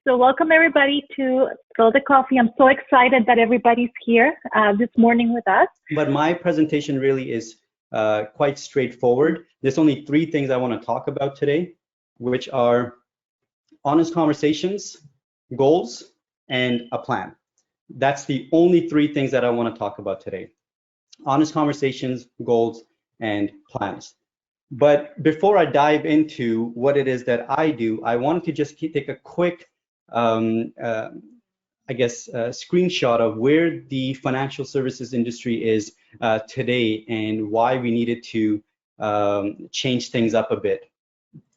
So welcome everybody to Spill the Coffee. I'm so excited that everybody's here this morning with us. But my presentation really is quite straightforward. There's only three things I want to talk about today, which are honest conversations, goals, and a plan. That's the only three things that I want to talk about today. Honest conversations, goals, and plans. But before I dive into what it is that I do, I wanted to just take a quick, screenshot of where the financial services industry is today and why we needed to change things up a bit.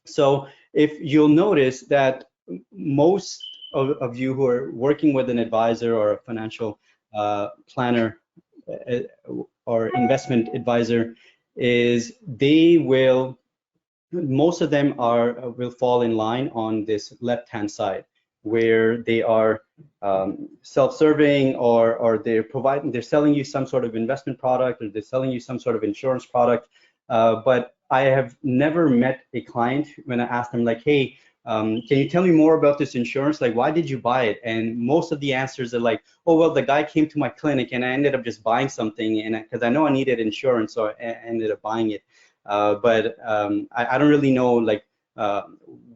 So if you'll notice that most of you who are working with an advisor or a financial planner or investment advisor, is they will, most of them will fall in line on this left-hand side, where they are self-serving or they're selling you some sort of investment product, or they're selling you some sort of insurance product. But I have never met a client when I ask them like, hey, can you tell me more about this insurance? Like, why did you buy it? And most of the answers are like, oh, well, the guy came to my clinic and I ended up just buying something, and because I know I needed insurance, so I ended up buying it. But I don't really know like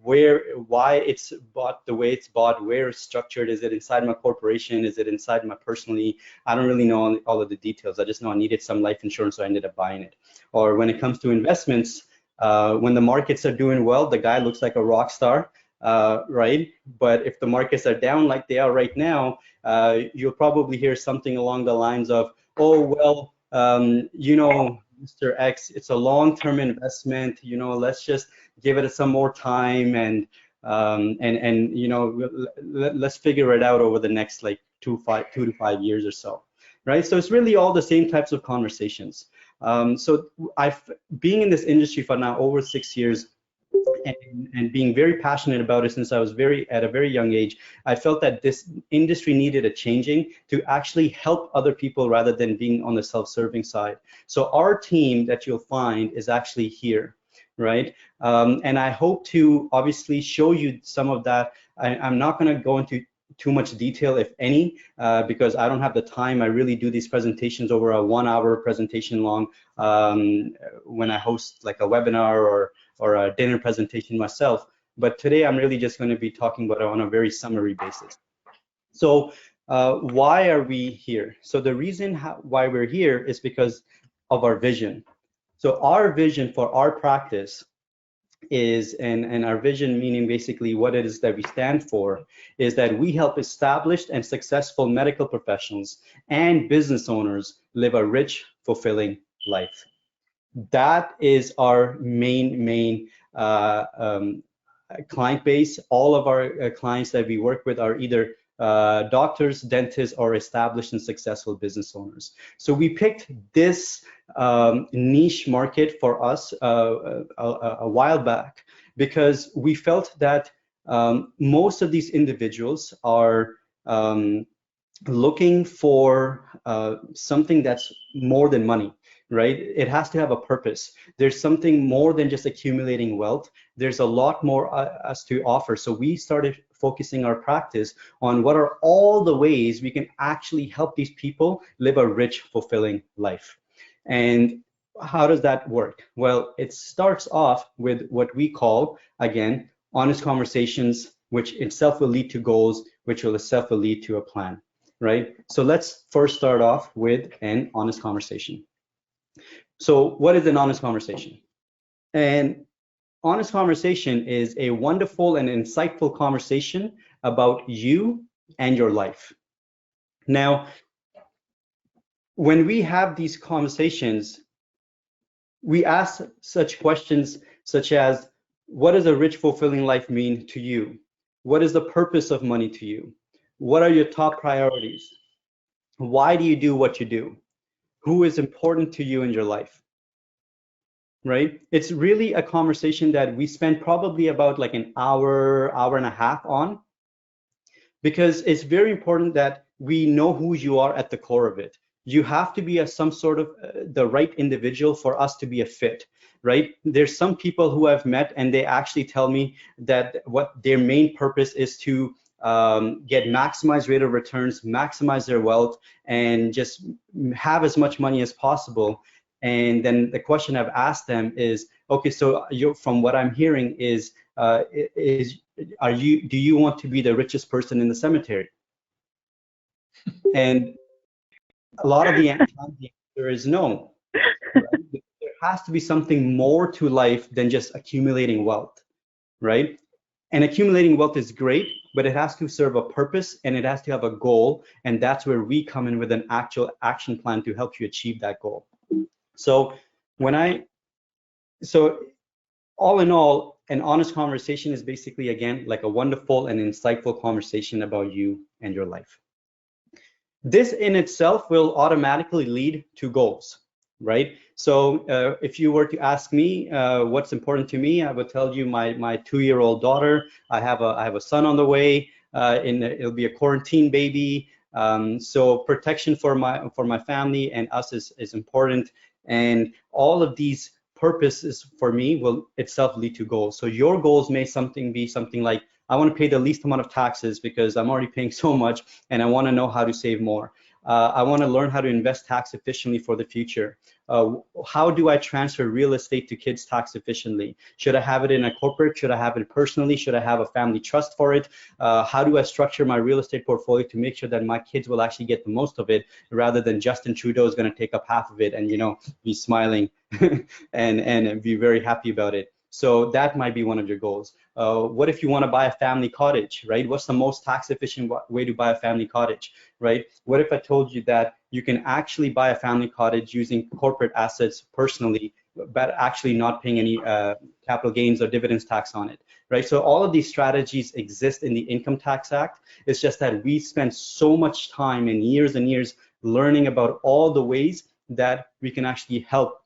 why it's bought the way it's bought, where it's structured. Is it inside my corporation? Is it inside my personally? I don't really know all of the details. I just know I needed some life insurance, so I ended up buying it. Or when it comes to investments, when the markets are doing well, the guy looks like a rock star, right? But if the markets are down like they are right now, you'll probably hear something along the lines of, oh, well, you know, Mr. X, it's a long-term investment, you know, let's just give it some more time and you know, let's figure it out over the next like 2 to 5 years or so, right? So it's really all the same types of conversations. So being in this industry for now over 6 years and being very passionate about it since I was at a very young age, I felt that this industry needed a changing to actually help other people rather than being on the self-serving side. So our team that you'll find is actually here, right? And I hope to obviously show you some of that. I'm not going to go into too much detail, if any, because I don't have the time. I really do these presentations over a 1 hour presentation long when I host like a webinar or a dinner presentation myself. But today I'm really just going to be talking about it on a very summary basis. So why are we here? So the reason why we're here is because of our vision. So our vision for our practice is, and our vision meaning basically what it is that we stand for, is that we help established and successful medical professionals and business owners live a rich, fulfilling life. That is our main client base. All of our clients that we work with are either doctors, dentists, or established and successful business owners. So we picked this niche market for us a while back because we felt that most of these individuals are looking for something that's more than money, right? It has to have a purpose. There's something more than just accumulating wealth. There's a lot more us to offer. So we started focusing our practice on what are all the ways we can actually help these people live a rich, fulfilling life. And how does that work? Well, it starts off with what we call, again, honest conversations, which itself will lead to goals, which will itself will lead to a plan, right? So let's first start off with an honest conversation. So what is an honest conversation? An honest conversation is a wonderful and insightful conversation about you and your life. Now, when we have these conversations, we ask such questions such as, what does a rich, fulfilling life mean to you? What is the purpose of money to you? What are your top priorities? Why do you do what you do? Who is important to you in your life? Right? It's really a conversation that we spend probably about like an hour and a half on, because it's very important that we know who you are at the core of it. You have to be some sort of the right individual for us to be a fit, right? There's some people who I've met and they actually tell me that what their main purpose is to get maximized rate of returns, maximize their wealth, and just have as much money as possible. And then the question I've asked them is, okay, so from what I'm hearing is, do you want to be the richest person in the cemetery? And a lot of the answer is no. Right? There has to be something more to life than just accumulating wealth, right? And accumulating wealth is great, but it has to serve a purpose and it has to have a goal. And that's where we come in with an actual action plan to help you achieve that goal. So all in all, an honest conversation is basically, again, like a wonderful and insightful conversation about you and your life. This in itself will automatically lead to goals, right? So if you were to ask me what's important to me, I would tell you my 2-year-old daughter. I have a son on the way. It'll be a quarantine baby. So protection for my family and us is important. And all of these purposes for me will itself lead to goals. So your goals may be something like, I want to pay the least amount of taxes because I'm already paying so much, and I want to know how to save more. I want to learn how to invest tax efficiently for the future. How do I transfer real estate to kids tax efficiently? Should I have it in a corporate? Should I have it personally? Should I have a family trust for it? How do I structure my real estate portfolio to make sure that my kids will actually get the most of it, rather than Justin Trudeau is going to take up half of it and be smiling and be very happy about it? So that might be one of your goals. What if you want to buy a family cottage, right? What's the most tax efficient way to buy a family cottage, right? What if I told you that you can actually buy a family cottage using corporate assets personally, but actually not paying any capital gains or dividends tax on it, right? So all of these strategies exist in the Income Tax Act. It's just that we spend so much time and years learning about all the ways that we can actually help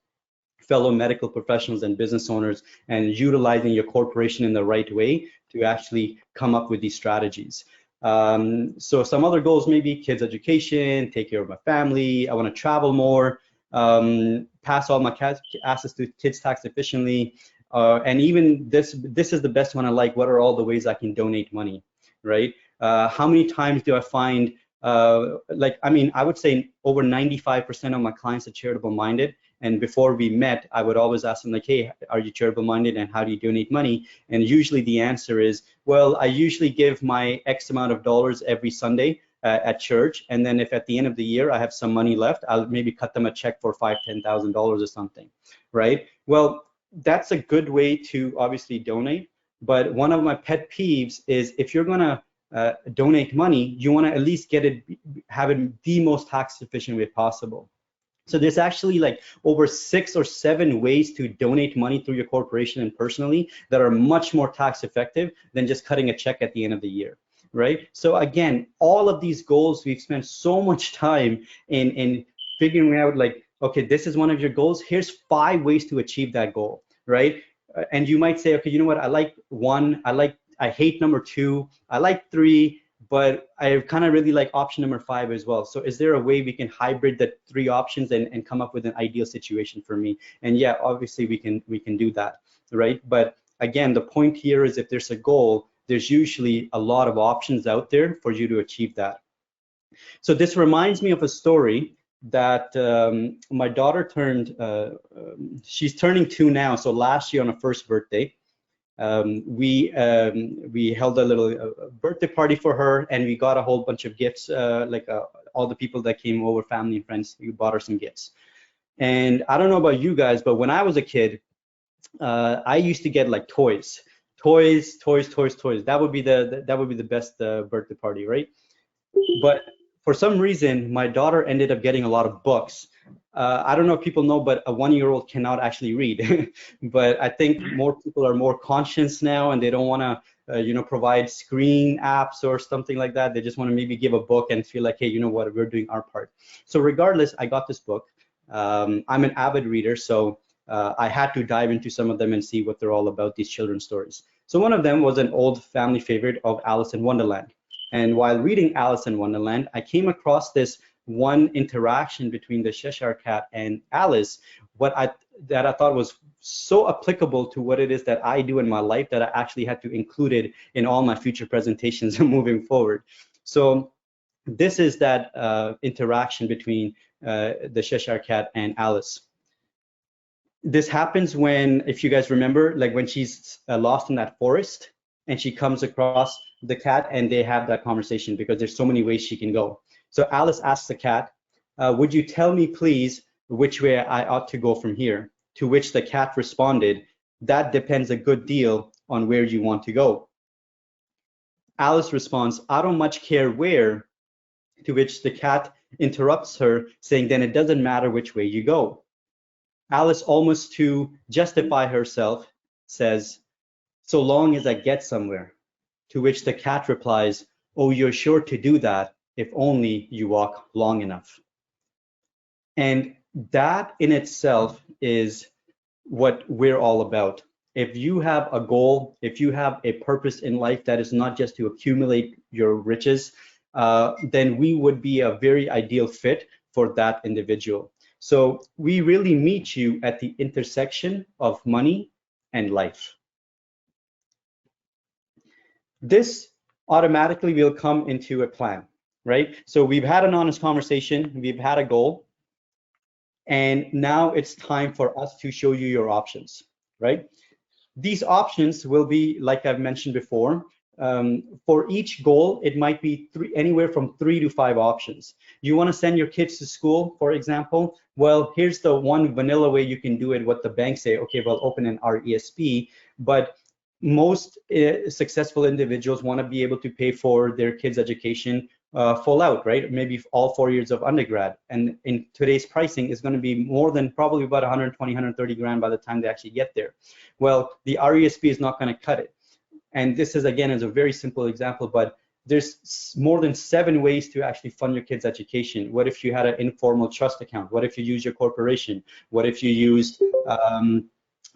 fellow medical professionals and business owners, and utilizing your corporation in the right way to actually come up with these strategies. So some other goals may be kids' education, take care of my family, I want to travel more, pass all my assets to kids tax efficiently, and even this is the best one I like. What are all the ways I can donate money, right? How many times do I find, I would say over 95% of my clients are charitable minded. And before we met, I would always ask them, like, hey, are you charitable minded and how do you donate money? And usually the answer is, well, I usually give my X amount of dollars every Sunday at church. And then if at the end of the year I have some money left, I'll maybe cut them a check for $5,000, $10,000 or something, right? Well, that's a good way to obviously donate. But one of my pet peeves is, if you're gonna donate money, you want to at least have it the most tax efficient way possible. So there's actually like over 6 or 7 ways to donate money through your corporation and personally that are much more tax effective than just cutting a check at the end of the year, right? So again, all of these goals, we've spent so much time in figuring out, like, okay, this is one of your goals. Here's 5 ways to achieve that goal, right? And you might say, okay, you know what? I like 1. I hate number 2. I like 3. But I kind of really like option number 5 as well. So is there a way we can hybrid the 3 options and come up with an ideal situation for me? And yeah, obviously we can do that, right? But again, the point here is, if there's a goal, there's usually a lot of options out there for you to achieve that. So this reminds me of a story that my daughter she's turning 2 now. So last year on her first birthday, we held a little birthday party for her, and we got a whole bunch of gifts, all the people that came over, family and friends, we bought her some gifts. And I don't know about you guys, but when I was a kid, I used to get like toys. That would be the best birthday party, right? But for some reason, my daughter ended up getting a lot of books. I don't know if people know, but a 1-year-old cannot actually read. But I think more people are more conscious now, and they don't want to, provide screen apps or something like that. They just want to maybe give a book and feel like, hey, you know what, we're doing our part. So regardless, I got this book. I'm an avid reader, so I had to dive into some of them and see what they're all about, these children's stories. So one of them was an old family favorite of Alice in Wonderland. And while reading Alice in Wonderland, I came across this one interaction between the Cheshire Cat and Alice, that I thought was so applicable to what it is that I do in my life that I actually had to include it in all my future presentations moving forward. So this is that interaction between the Cheshire Cat and Alice. This happens when, if you guys remember, like when she's lost in that forest and she comes across the cat and they have that conversation because there's so many ways she can go. So Alice asks the cat, would you tell me please which way I ought to go from here? To which the cat responded, that depends a good deal on where you want to go. Alice responds, I don't much care where, to which the cat interrupts her, saying, then it doesn't matter which way you go. Alice, almost to justify herself, says, so long as I get somewhere. To which the cat replies, oh, you're sure to do that if only you walk long enough. And that in itself is what we're all about. If you have a goal, if you have a purpose in life that is not just to accumulate your riches, then we would be a very ideal fit for that individual. So we really meet you at the intersection of money and life. This automatically will come into a plan, right? So we've had an honest conversation, we've had a goal, and now it's time for us to show you your options, right? These options will be, like I've mentioned before, for each goal, it might be anywhere from 3 to 5 options. You want to send your kids to school, for example? Well, here's the one vanilla way you can do it. What the banks say, okay, well, open an RESP, but most successful individuals want to be able to pay for their kids' education full out, right? Maybe all 4 years of undergrad. And in today's pricing is going to be more than probably about 120, 130 grand by the time they actually get there. Well, the RESP is not going to cut it. And this is, again, is a very simple example, but there's more than 7 ways to actually fund your kids' education. What if you had an informal trust account? What if you use your corporation? What if you used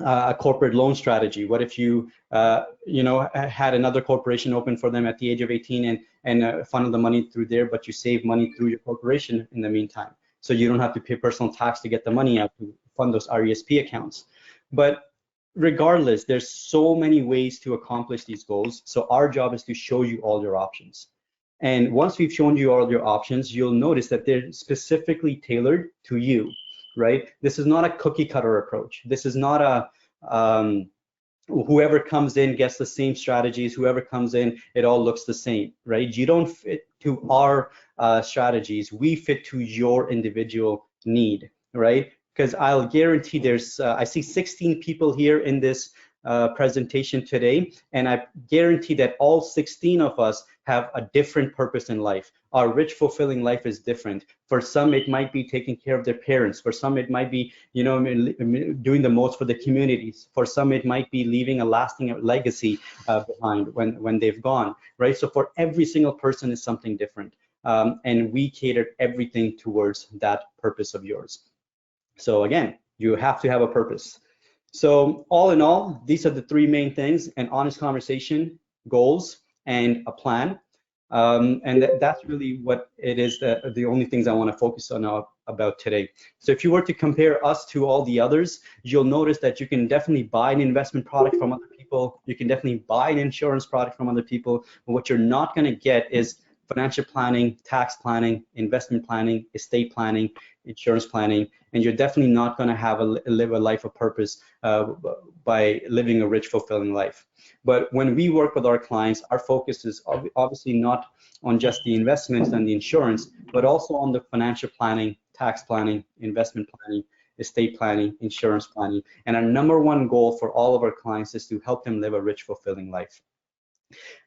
a corporate loan strategy? What if you, had another corporation open for them at the age of 18 and funneled the money through there, but you save money through your corporation in the meantime, so you don't have to pay personal tax to get the money out to fund those RESP accounts. But regardless, there's so many ways to accomplish these goals. So our job is to show you all your options. And once we've shown you all your options, you'll notice that they're specifically tailored to you, right? This is not a cookie cutter approach. This is not a whoever comes in gets the same strategies, whoever comes in, it all looks the same, right? You don't fit to our strategies. We fit to your individual need, right? Because I'll guarantee there's, I see 16 people here in this presentation today, and I guarantee that all 16 of us have a different purpose in life. Our rich, fulfilling life is different. For some, it might be taking care of their parents. For some, it might be, doing the most for the communities. For some, it might be leaving a lasting legacy behind when they've gone, right? So for every single person is something different. And we catered everything towards that purpose of yours. So again, you have to have a purpose. So all in all, these are the 3 main things: an honest conversation, goals, and a plan. And that's really what it is, the only things I want to focus on about today. So if you were to compare us to all the others, you'll notice that you can definitely buy an investment product from other people. You can definitely buy an insurance product from other people. But what you're not going to get is financial planning, tax planning, investment planning, estate planning, insurance planning, and you're definitely not going to live a life of purpose by living a rich, fulfilling life. But when we work with our clients, our focus is obviously not on just the investments and the insurance, but also on the financial planning, tax planning, investment planning, estate planning, insurance planning. And our #1 goal for all of our clients is to help them live a rich, fulfilling life.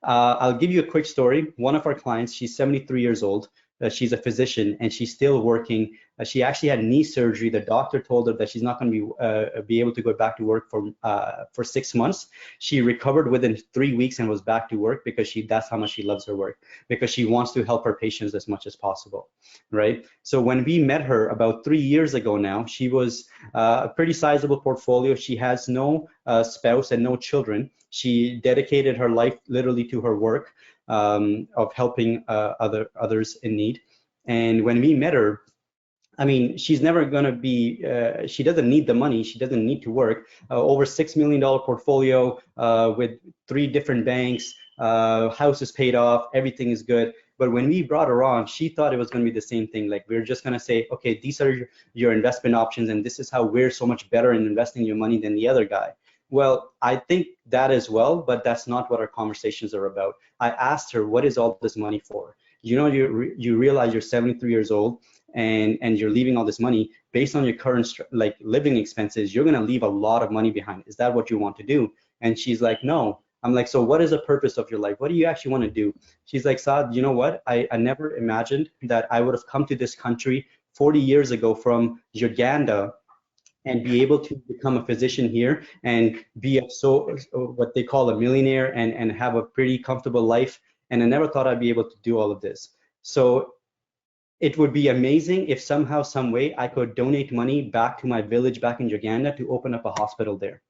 I'll give you a quick story. One of our clients, she's 73 years old. She's a physician and she's still working. She actually had knee surgery. The doctor told her that she's not going to be able to go back to work for 6 months. She recovered within 3 weeks and was back to work because that's how much she loves her work, because she wants to help her patients as much as possible, right? So when we met her about 3 years ago now, she was a pretty sizable portfolio. She has no spouse and no children. She dedicated her life literally to her work of helping others in need. And when we met her, I mean, she's never going to be, she doesn't need the money. She doesn't need to work. Over $6 million portfolio with 3 different banks, house is paid off, everything is good. But when we brought her on, she thought it was going to be the same thing. Like, we're just going to say, okay, these are your investment options, and this is how we're so much better in investing your money than the other guy. Well, I think that as well, but that's not what our conversations are about. I asked her, what is all this money for? You know, you realize you're 73 years old, and you're leaving all this money based on your current like living expenses. You're going to leave a lot of money behind. Is that what you want to do? And she's like, no. I'm like, so what is the purpose of your life? What do you actually want to do? She's like, Saad, you know what? I never imagined that I would have come to this country 40 years ago from Uganda and be able to become a physician here and be what they call a millionaire and have a pretty comfortable life. And I never thought I'd be able to do all of this. So it would be amazing if somehow, some way, I could donate money back to my village back in Uganda to open up a hospital there.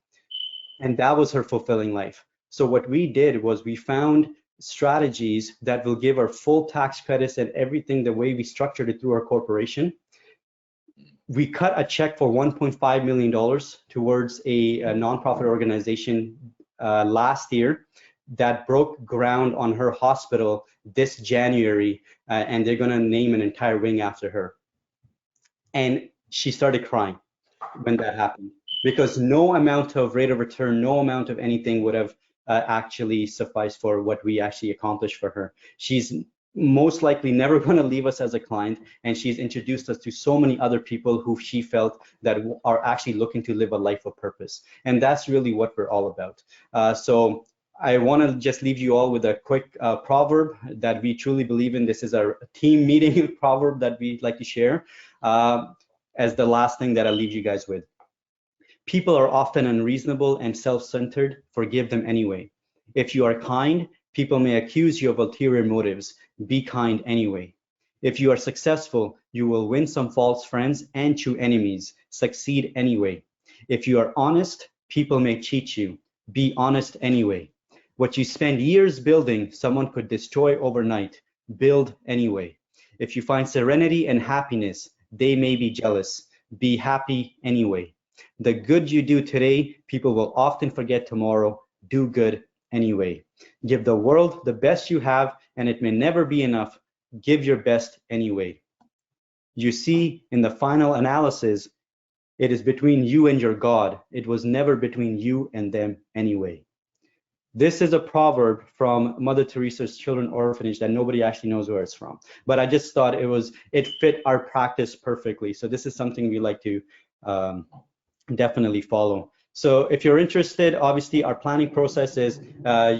And that was her fulfilling life. So what we did was we found strategies that will give her full tax credits and everything the way we structured it through our corporation. We cut a check for $1.5 million towards a nonprofit organization last year that broke ground on her hospital this January, and they're going to name an entire wing after her. And she started crying when that happened, because no amount of rate of return, no amount of anything would have actually sufficed for what we actually accomplished for her. She's most likely never going to leave us as a client, and she's introduced us to so many other people who she felt that are actually looking to live a life of purpose. And that's really what we're all about. So I want to just leave you all with a quick proverb that we truly believe in. This is our team meeting proverb that we'd like to share as the last thing that I'll leave you guys with. People are often unreasonable and self-centered. Forgive them anyway. If you are kind, people may accuse you of ulterior motives. Be kind anyway. If you are successful, you will win some false friends and true enemies. Succeed anyway. If you are honest, people may cheat you. Be honest anyway. What you spend years building, someone could destroy overnight. Build anyway. If you find serenity and happiness, they may be jealous. Be happy anyway. The good you do today, people will often forget tomorrow. Do good anyway. Give the world the best you have, and it may never be enough. Give your best anyway. You see, in the final analysis, it is between you and your God. It was never between you and them anyway. This is a proverb from Mother Teresa's Children's Orphanage that nobody actually knows where it's from. But I just thought it fit our practice perfectly. So this is something we like to definitely follow. So if you're interested, obviously our planning process is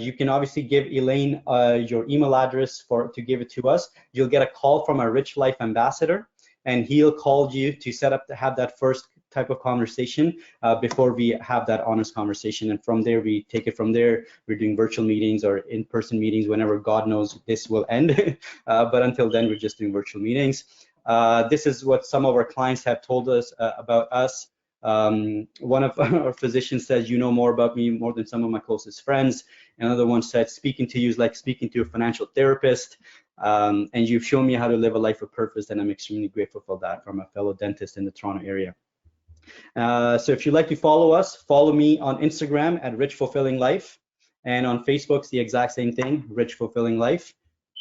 you can obviously give Elaine your email address to give it to us. You'll get a call from our Rich Life ambassador, and he'll call you to set up to have that first type of conversation before we have that honest conversation. And from there, we take it from there. We're doing virtual meetings or in-person meetings whenever God knows this will end. But until then, we're just doing virtual meetings. This is what some of our clients have told us about us. One of our physicians says, you know more about me more than some of my closest friends. Another one said, speaking to you is like speaking to a financial therapist. And you've shown me how to live a life of purpose, and I'm extremely grateful for that, from a fellow dentist in the Toronto area. So if you'd like to follow us, follow me on Instagram at Rich Fulfilling Life, and on Facebook it's the exact same thing, Rich Fulfilling Life.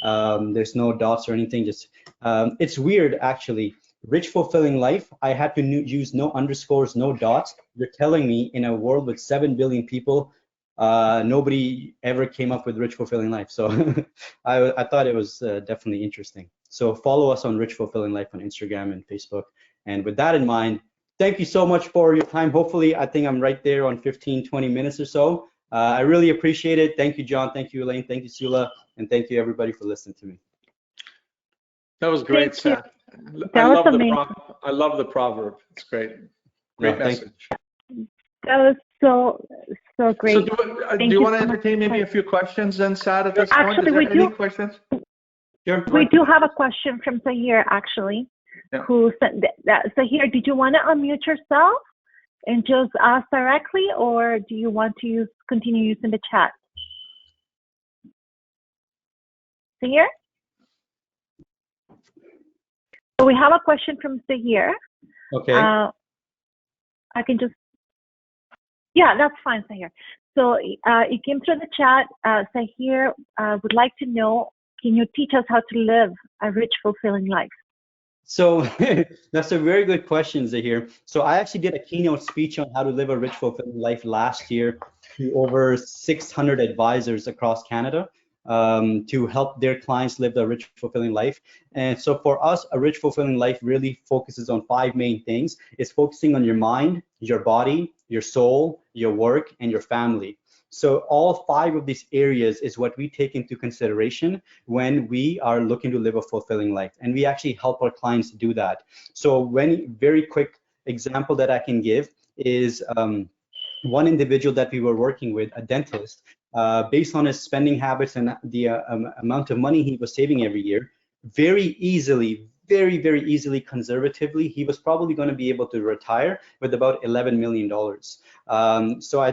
There's no dots or anything, just it's weird actually. Rich Fulfilling Life, I had to use no underscores, no dots. You're telling me in a world with 7 billion people, nobody ever came up with Rich Fulfilling Life. So I thought it was definitely interesting. So follow us on Rich Fulfilling Life on Instagram and Facebook. And with that in mind, thank you so much for your time. Hopefully, I think I'm right there on 15, 20 minutes or so. I really appreciate it. Thank you, John. Thank you, Elaine. Thank you, Soula. And thank you, everybody, for listening to me. That was great, Saad. I love the proverb. It's great. Great message. That was so great. So do you want to entertain maybe a few questions then, Saad, at this point? Is there any questions? Sure. We do have a question from Sahir, actually, who said that. Sahir, did you want to unmute yourself and just ask directly, or do you want to continue using the chat? Sahir? we have a question from Sahir. Okay. I can just, yeah, that's fine, Sahir. So it came through the chat. Sahir would like to know, can you teach us how to live a rich, fulfilling life? So that's a very good question, Zahir. So I actually did a keynote speech on how to live a rich, fulfilling life last year to over 600 advisors across Canada to help their clients live the rich, fulfilling life. And so for us, a rich, fulfilling life really focuses on 5 main things. It's focusing on your mind, your body, your soul, your work, and your family. So all 5 of these areas is what we take into consideration when we are looking to live a fulfilling life. And we actually help our clients do that. So very quick example that I can give is one individual that we were working with, a dentist, based on his spending habits and the amount of money he was saving every year, very very easily, conservatively, he was probably going to be able to retire with about $11 million. So I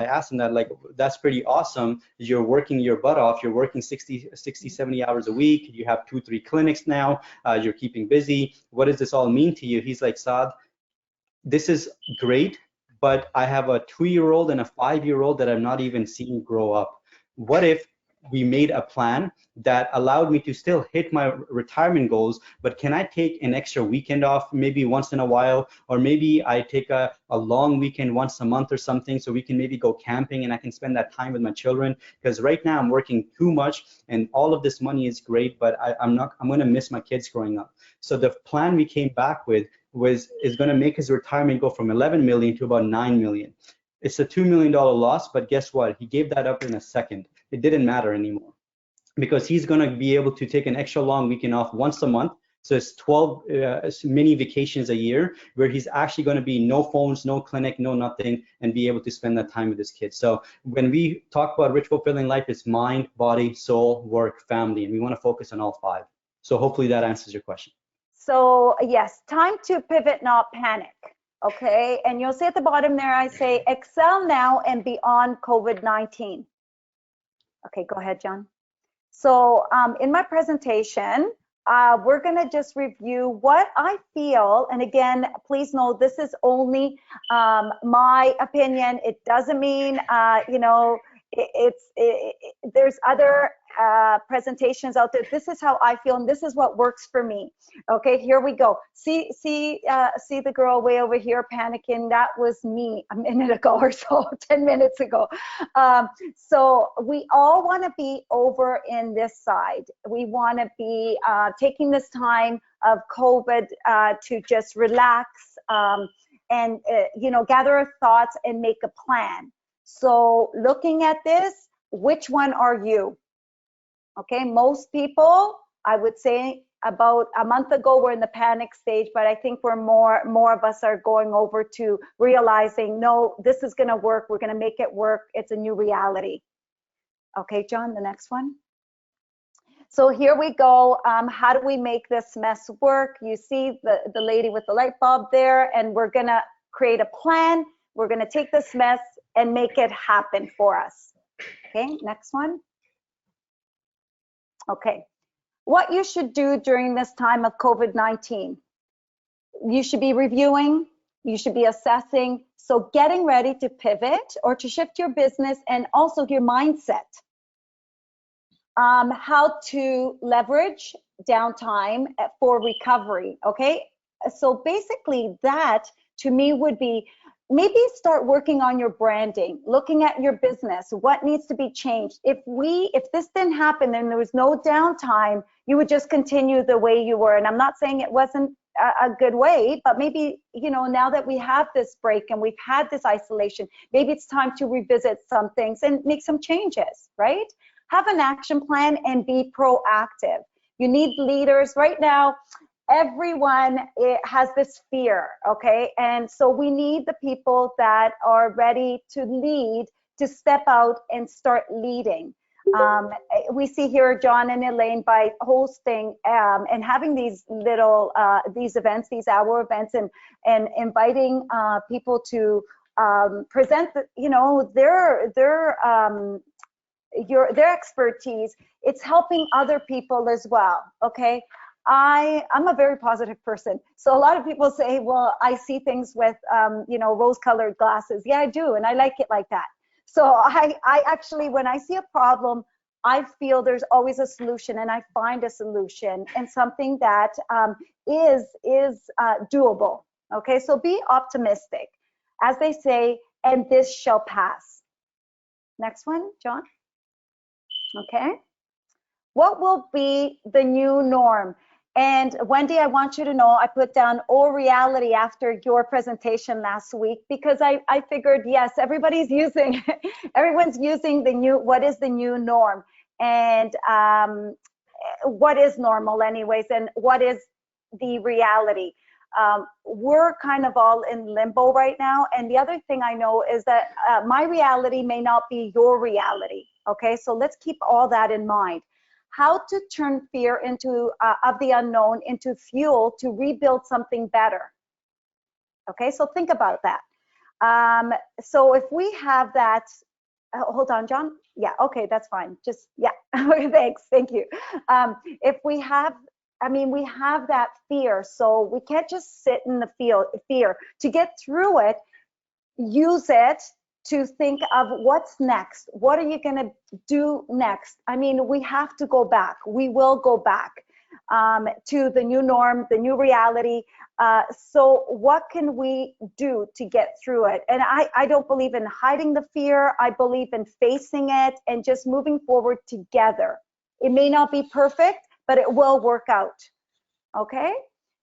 asked him that, like, that's pretty awesome. You're working your butt off. You're working 60, 70 hours a week. You have 2-3 clinics now. You're keeping busy. What does this all mean to you? He's like, Saad, this is great, but I have a 2-year-old and a 5-year-old that I'm not even seeing grow up. What if we made a plan that allowed me to still hit my retirement goals, but can I take an extra weekend off maybe once in a while, or maybe I take a long weekend once a month or something, so we can maybe go camping and I can spend that time with my children? Because right now I'm working too much and all of this money is great, but I'm going to miss my kids growing up. So the plan we came back with is going to make his retirement go from 11 million to about 9 million. It's a $2 million loss, but guess what? He gave that up in a second. It didn't matter anymore because he's going to be able to take an extra long weekend off once a month. So it's 12 mini vacations a year where he's actually going to be no phones, no clinic, no nothing, and be able to spend that time with his kids. So when we talk about rich, fulfilling life, it's mind, body, soul, work, family, and we want to focus on all 5. So hopefully that answers your question. So yes, time to pivot, not panic. Okay, and you'll see at the bottom there, I say excel now and beyond COVID-19. Okay, go ahead, John. So in my presentation, we're gonna just review what I feel, and again, please know this is only my opinion. It doesn't mean, you know, there's other presentations out there. This is how I feel, and this is what works for me. Okay, here we go. See the girl way over here panicking. That was me a minute ago or so, 10 minutes ago. So we all want to be over in this side. We want to be taking this time of COVID to just relax and you know, gather our thoughts and make a plan. So looking at this, which one are you? Okay, most people, I would say about a month ago, we're in the panic stage, but I think we're more of us are going over to realizing, no, this is gonna work, we're gonna make it work, it's a new reality. Okay, John, the next one. So here we go. How do we make this mess work? You see the lady with the light bulb there, and we're gonna create a plan. We're gonna take this mess and make it happen for us. Okay, next one. Okay, what you should do during this time of COVID-19. You should be reviewing, you should be assessing, so getting ready to pivot or to shift your business and also your mindset. How to leverage downtime for recovery, okay? So basically that to me would be, maybe start working on your branding, looking at your business, what needs to be changed. If this didn't happen and there was no downtime, you would just continue the way you were. And I'm not saying it wasn't a good way, but maybe, you know, now that we have this break and we've had this isolation, maybe it's time to revisit some things and make some changes, right? Have an action plan and be proactive. You need leaders right now. Everyone has this fear, okay? And so we need the people that are ready to lead, to step out and start leading. We see here John and Elaine, by hosting and having these little these events, these hour events, and inviting people to present, you know, their expertise. It's helping other people as well, okay? I'm a very positive person. So a lot of people say, well, I see things with, rose-colored glasses. Yeah, I do. And I like it like that. So I actually, when I see a problem, I feel there's always a solution, and I find a solution and something that is doable. Okay, so be optimistic. As they say, and this shall pass. Next one, John. Okay. What will be the new norm? And Wendy, I want you to know I put down all reality after your presentation last week, because I figured, yes, everyone's using the new, what is the new norm? And what is normal anyways, and what is the reality? We're kind of all in limbo right now. And the other thing I know is that my reality may not be your reality. Okay, so let's keep all that in mind. How to turn fear into of the unknown into fuel to rebuild something better. Okay, so think about that. So if we have that, hold on, John. Yeah, okay, that's fine. Just, yeah, thanks, thank you. If we have, we have that fear, so we can't just sit in the fear. To get through it, use it to think of what's next. What are you going to do next? We have to go back. We will go back to the new norm, the new reality. So what can we do to get through it? And I don't believe in hiding the fear. I believe in facing it and just moving forward together. It may not be perfect, but it will work out. Okay?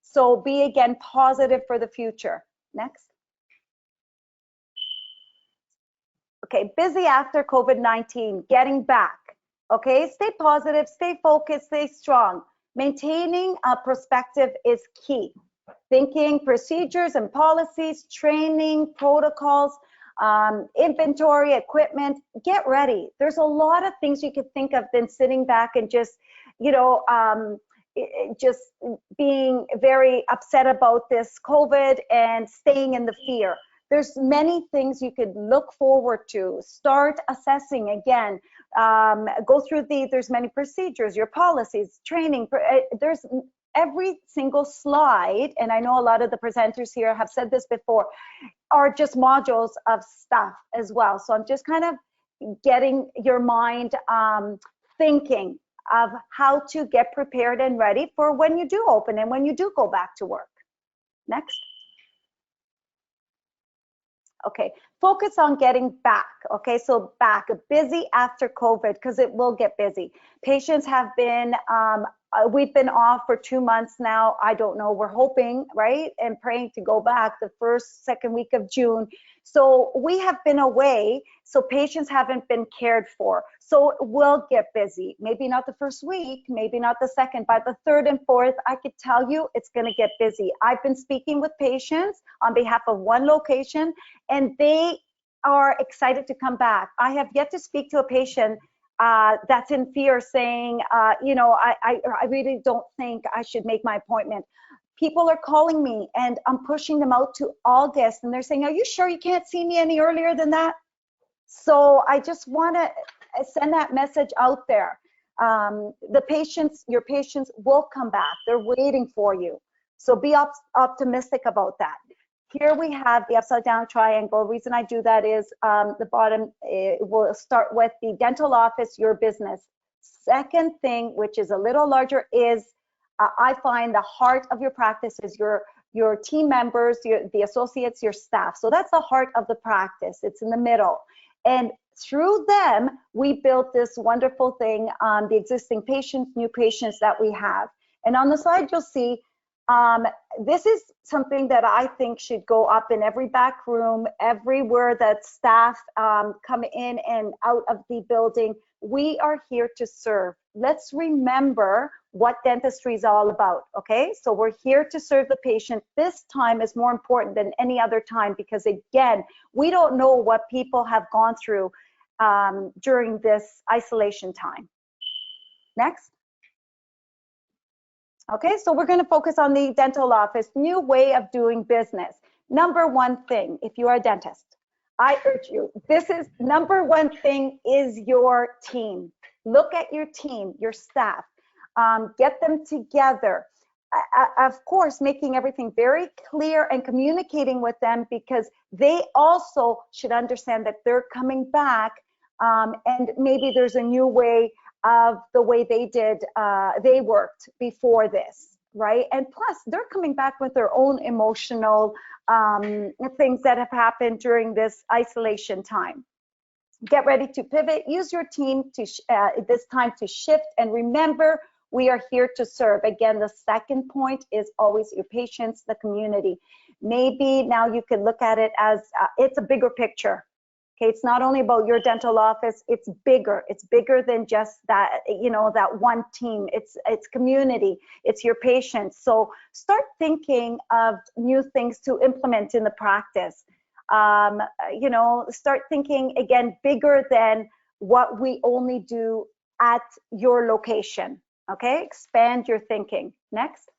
So be, again, positive for the future. Next. Okay, busy after COVID-19, getting back. Okay, stay positive, stay focused, stay strong. Maintaining a perspective is key. Thinking procedures and policies, training, protocols, inventory, equipment, get ready. There's a lot of things you could think of than sitting back and just, just being very upset about this COVID and staying in the fear. There's many things you could look forward to. Start assessing again. Go through there's many procedures, your policies, training. There's every single slide, and I know a lot of the presenters here have said this before, are just modules of stuff as well. So I'm just kind of getting your mind thinking of how to get prepared and ready for when you do open and when you do go back to work. Next. Okay, focus on getting back. Okay, so back, busy after COVID, because it will get busy. Patients have been, we've been off for 2 months now. I don't know, we're hoping, right? And praying to go back the second week of June. So we have been away, so patients haven't been cared for. So it will get busy. Maybe not the first week, maybe not the second, by the third and fourth, I could tell you it's gonna get busy. I've been speaking with patients on behalf of one location, and they are excited to come back. I have yet to speak to a patient that's in fear saying, I really don't think I should make my appointment. People are calling me and I'm pushing them out to August, and they're saying, are you sure you can't see me any earlier than that? So I just want to send that message out there. Your patients will come back. They're waiting for you. So be optimistic about that. Here we have the upside down triangle. The reason I do that is the bottom, we'll start with the dental office, your business. Second thing, which is a little larger, is I find the heart of your practice is your team members, the associates, your staff. So that's the heart of the practice. It's in the middle. And through them, we built this wonderful thing on the existing patients, new patients that we have. And on the side, you'll see this is something that I think should go up in every back room, everywhere that staff come in and out of the building. We are here to serve. Let's remember what dentistry is all about, okay? So we're here to serve the patient. This time is more important than any other time because, again, we don't know what people have gone through during this isolation time. Next. Okay, so we're going to focus on the dental office, new way of doing business. Number one thing, if you are a dentist, I urge you, this is number one thing is your team. Look at your team, your staff. Get them together. Of course, making everything very clear and communicating with them, because they also should understand that they're coming back, and maybe there's a new way of the way they worked before this, right? And plus, they're coming back with their own emotional things that have happened during this isolation time. Get ready to pivot. Use your team to this time to shift, and remember, we are here to serve. Again, the second point is always your patients, the community. Maybe now you could look at it as it's a bigger picture. Okay, it's not only about your dental office, it's bigger. It's bigger than just that, that one team. It's community, it's your patients. So start thinking of new things to implement in the practice. Start thinking again bigger than what we only do at your location. Okay, expand your thinking. Next.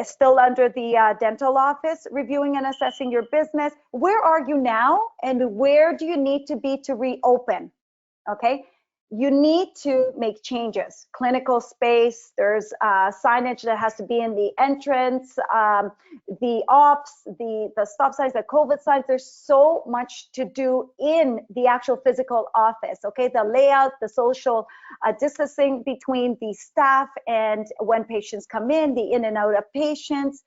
Still under the dental office, reviewing and assessing your business. Where are you now, and where do you need to be to reopen? Okay, you need to make changes. Clinical space, there's signage that has to be in the entrance, the ops, the stop signs, the COVID signs. There's so much to do in the actual physical office, okay? The layout, the social distancing between the staff and when patients come in, the in and out of patients.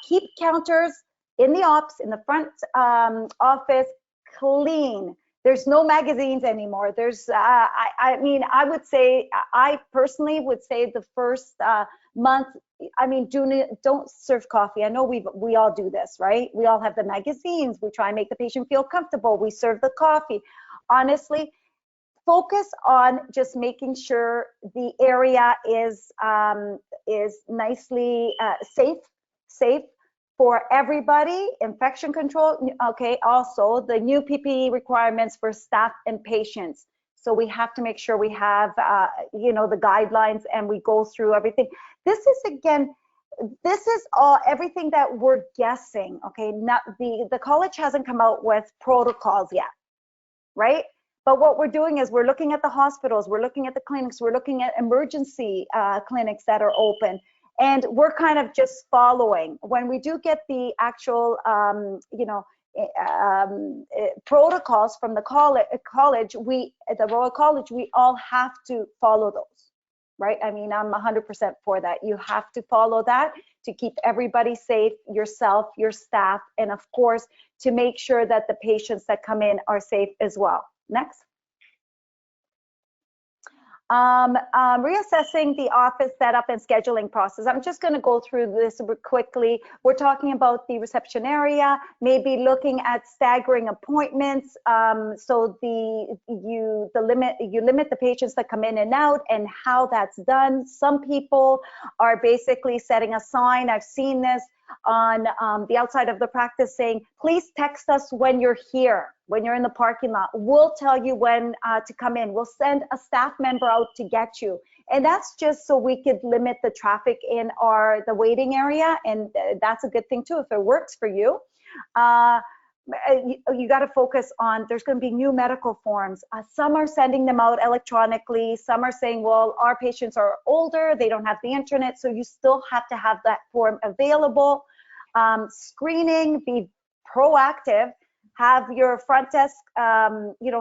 Keep counters in the ops, in the front office, clean. There's no magazines anymore. There's, I would say, I personally would say the first month, don't serve coffee. I know we all do this, right? We all have the magazines. We try and make the patient feel comfortable. We serve the coffee. Honestly, focus on just making sure the area is nicely safe for everybody. Infection control, okay, also the new PPE requirements for staff and patients. So we have to make sure we have, the guidelines, and we go through everything. This is all everything that we're guessing, okay? Not the college hasn't come out with protocols yet, right? But what we're doing is we're looking at the hospitals, we're looking at the clinics, we're looking at emergency clinics that are open. And we're kind of just following. When we do get the actual, protocols from the college, the Royal College, we all have to follow those, right? I mean, I'm 100% for that. You have to follow that to keep everybody safe, yourself, your staff, and of course, to make sure that the patients that come in are safe as well. Next. Reassessing the office setup and scheduling process. I'm just going to go through this quickly. We're talking about the reception area, maybe looking at staggering appointments. So you limit the patients that come in and out, and how that's done. Some people are basically setting a sign. I've seen this on the outside of the practice saying, please text us when you're here, when you're in the parking lot. We'll tell you when to come in. We'll send a staff member out to get you. And that's just so we could limit the traffic in the waiting area. And that's a good thing too, if it works for you. You got to focus on, there's going to be new medical forms. Some are sending them out electronically. Some are saying, well, our patients are older, they don't have the internet, so you still have to have that form available. Screening, be proactive. Have your front desk,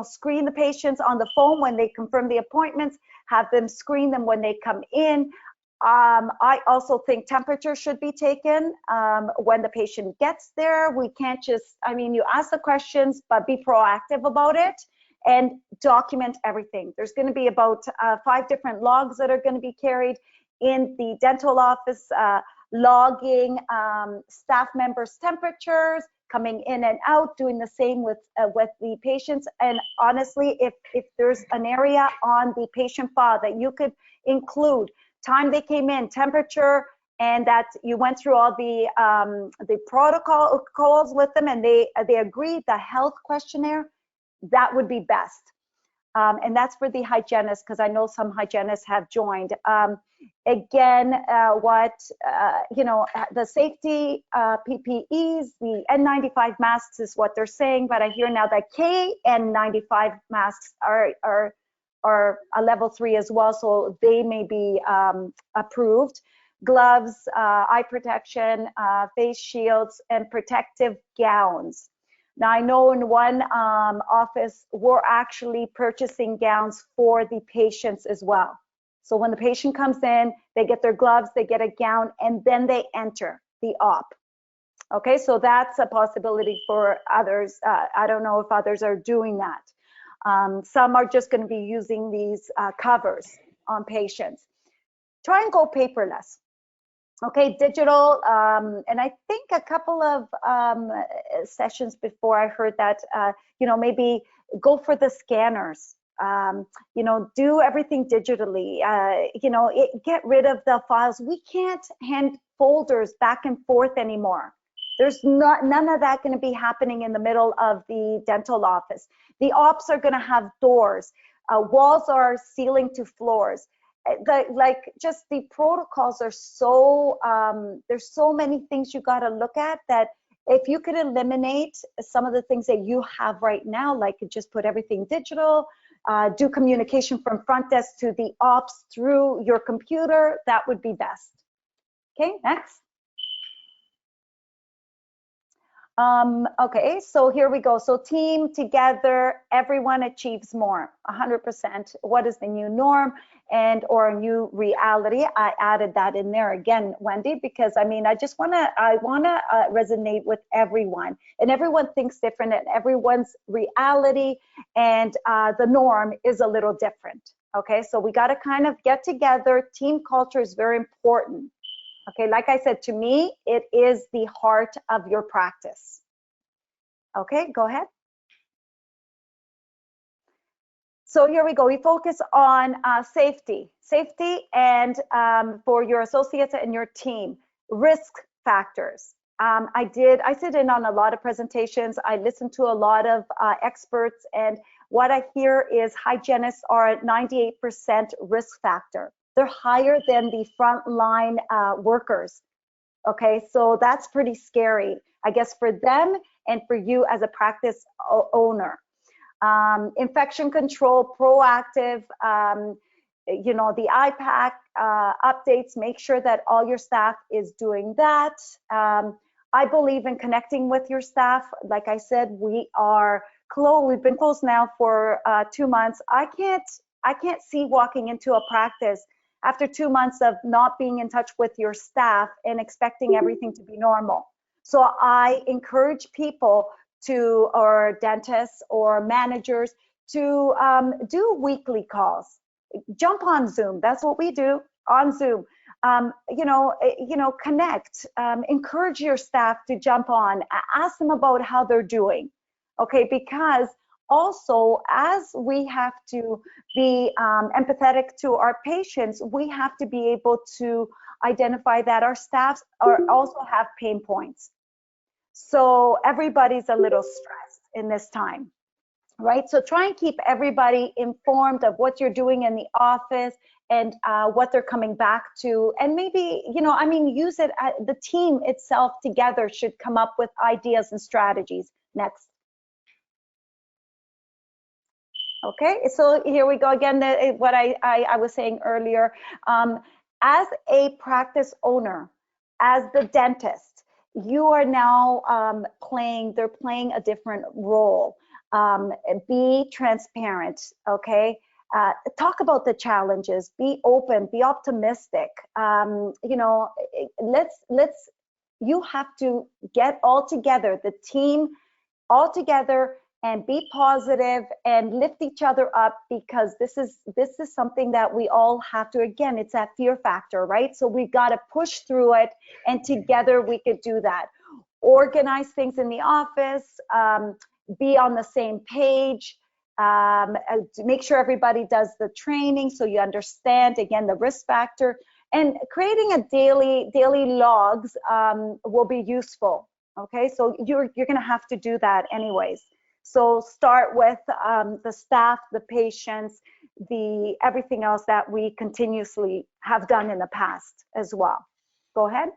screen the patients on the phone when they confirm the appointments. Have them screen them when they come in. I also think temperature should be taken when the patient gets there. We can't just, you ask the questions, but be proactive about it and document everything. There's going to be about 5 different logs that are going to be carried in the dental office, logging staff members' temperatures, coming in and out, doing the same with the patients. And honestly, if there's an area on the patient file that you could include, time they came in, temperature, and that you went through all the protocols with them, and they agreed, the health questionnaire, that would be best. And that's for the hygienists, because I know some hygienists have joined. Again, the safety PPEs, the N95 masks is what they're saying, but I hear now that KN95 masks are are a level 3 as well, so they may be approved. Gloves, eye protection, face shields, and protective gowns. Now, I know in one office, we're actually purchasing gowns for the patients as well. So when the patient comes in, they get their gloves, they get a gown, and then they enter the op. Okay, so that's a possibility for others. I don't know if others are doing that. Some are just going to be using these covers on patients. Try and go paperless. Okay, digital, and I think a couple of sessions before I heard that, you know, maybe go for the scanners, you know, do everything digitally, you know, get rid of the files. We can't hand folders back and forth anymore. There's none of that going to be happening in the middle of the dental office. The ops are going to have doors. Walls are ceiling to floors. Just the protocols are so, there's so many things you got to look at that if you could eliminate some of the things that you have right now, like just put everything digital, do communication from front desk to the ops through your computer, that would be best. Okay, next. Okay, so here we go. So team together, everyone achieves more, 100%. What is the new norm and or a new reality? I added that in there again, Wendy, because I mean, I want to resonate with everyone, and everyone thinks different, and everyone's reality and the norm is a little different. Okay, so we got to kind of get together. Team culture is very important. Okay, like I said, to me, it is the heart of your practice. Okay, go ahead. So here we go. We focus on safety and for your associates and your team. Risk factors. I sit in on a lot of presentations. I listen to a lot of experts, and what I hear is hygienists are at 98% risk factor. They're higher than the frontline workers. Okay, so that's pretty scary, I guess, for them and for you as a practice owner. Infection control, proactive, you know, the IPAC updates, make sure that all your staff is doing that. I believe in connecting with your staff. Like I said, we are closed. We've been closed now for 2 months. I can't see walking into a practice after 2 months of not being in touch with your staff and expecting everything to be normal. So I encourage people to, or dentists or managers, to do weekly calls. Jump on Zoom. That's what we do on Zoom. You know, connect. Encourage your staff to jump on. Ask them about how they're doing. Okay, because also, as we have to be empathetic to our patients, we have to be able to identify that our staffs also have pain points. So everybody's a little stressed in this time, right? So try and keep everybody informed of what you're doing in the office and what they're coming back to. And maybe, you know, I mean, use it, the team itself together should come up with ideas and strategies. Next. Okay, so here we go again, what I was saying earlier. As a practice owner, as the dentist, you are now they're playing a different role. Be transparent, okay? Talk about the challenges, be open, be optimistic. You know, you have to get all together, the team all together, and be positive and lift each other up, because this is something that we all have to, again, it's that fear factor, right? So we got to push through it, and together we could do that. Organize things in the office, be on the same page, make sure everybody does the training so you understand, again, the risk factor, and creating a daily logs will be useful. Okay, so you're gonna have to do that anyways. So start with the staff, the patients, everything else that we continuously have done in the past as well. Go ahead.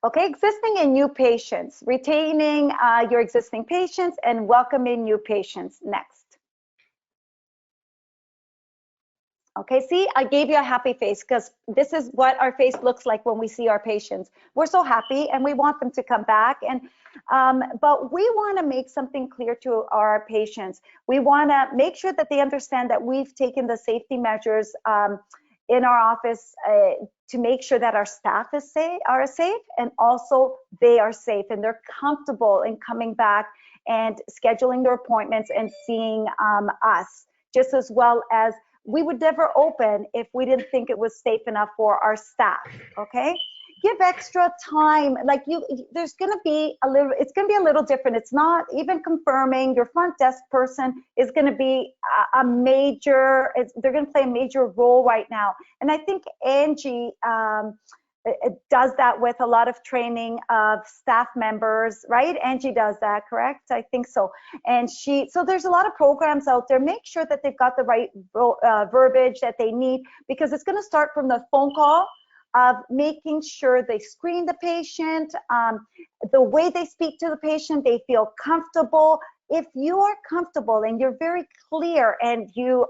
Okay, existing and new patients, retaining your existing patients and welcoming new patients. Next. Okay, see, I gave you a happy face because this is what our face looks like when we see our patients. We're so happy and we want them to come back. And but we want to make something clear to our patients. We want to make sure that they understand that we've taken the safety measures in our office to make sure that our staff are safe, and also they are safe and they're comfortable in coming back and scheduling their appointments and seeing us, just as well as we would never open if we didn't think it was safe enough for our staff. Okay, give extra time. Like there's going to be it's going to be a little different. It's not even confirming. Your front desk person is going to be they're going to play a major role right now. And I think Angie does that with a lot of training of staff members, right? Angie does that, correct? I think so. And so there's a lot of programs out there. Make sure that they've got the right verbiage that they need, because it's going to start from the phone call of making sure they screen the patient, the way they speak to the patient, they feel comfortable. If you are comfortable and you're very clear and you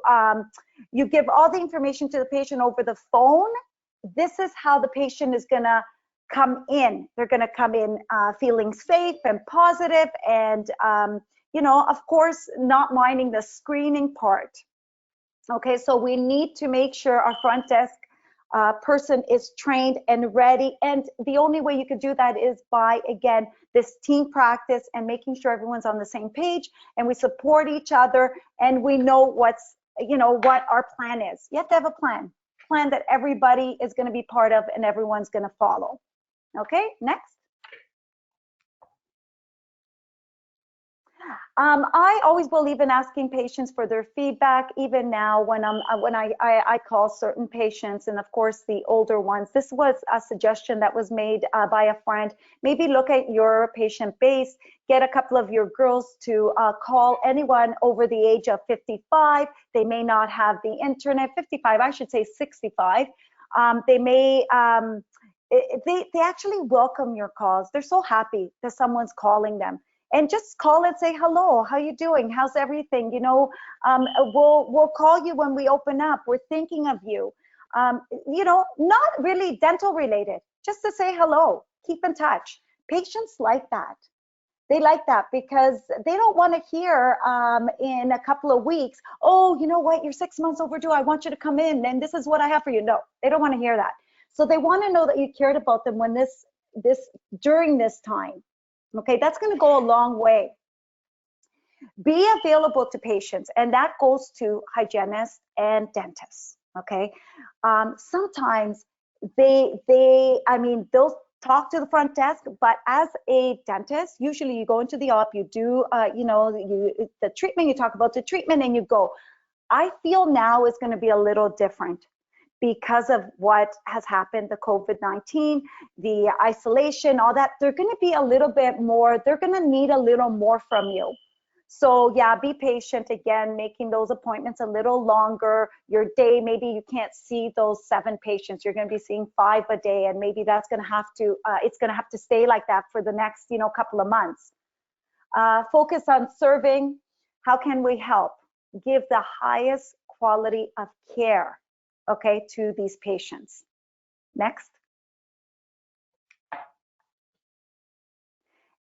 give all the information to the patient over the phone, this is how the patient is going to come in. They're going to come in feeling safe and positive, and you know, of course, not minding the screening part. Okay, so we need to make sure our front desk person is trained and ready, and the only way you could do that is by, again, this team practice and making sure everyone's on the same page and we support each other and we know what our plan is. You have to have a plan that everybody is going to be part of and everyone's going to follow. Okay, next. I always believe in asking patients for their feedback, even now when I call certain patients, and of course the older ones. This was a suggestion that was made by a friend. Maybe look at your patient base, get a couple of your girls to call anyone over the age of 55. They may not have the internet. 55, I should say 65. They may they actually welcome your calls. They're so happy that someone's calling them. And just call and say, hello, how you doing? How's everything? You know, we'll call you when we open up. We're thinking of you. You know, not really dental related, just to say hello, keep in touch. Patients like that. They like that because they don't want to hear in a couple of weeks, oh, you know what, you're 6 months overdue. I want you to come in and this is what I have for you. No, they don't want to hear that. So they want to know that you cared about them when during this time. Okay, that's going to go a long way. Be available to patients, and that goes to hygienists and dentists. Okay, sometimes they'll talk to the front desk, but as a dentist, usually you go into the op, you do the treatment, you talk about the treatment, and you go. I feel now is going to be a little different, because of what has happened, the COVID-19, the isolation, all that. They're going to be a little bit more, they're going to need a little more from you. So yeah, be patient, again, making those appointments a little longer. Your day, maybe you can't see those 7 patients, you're going to be seeing 5 a day, and maybe that's going to have to, it's going to have to stay like that for the next, couple of months. Focus on serving. How can we help? Give the highest quality of care, okay, to these patients. Next.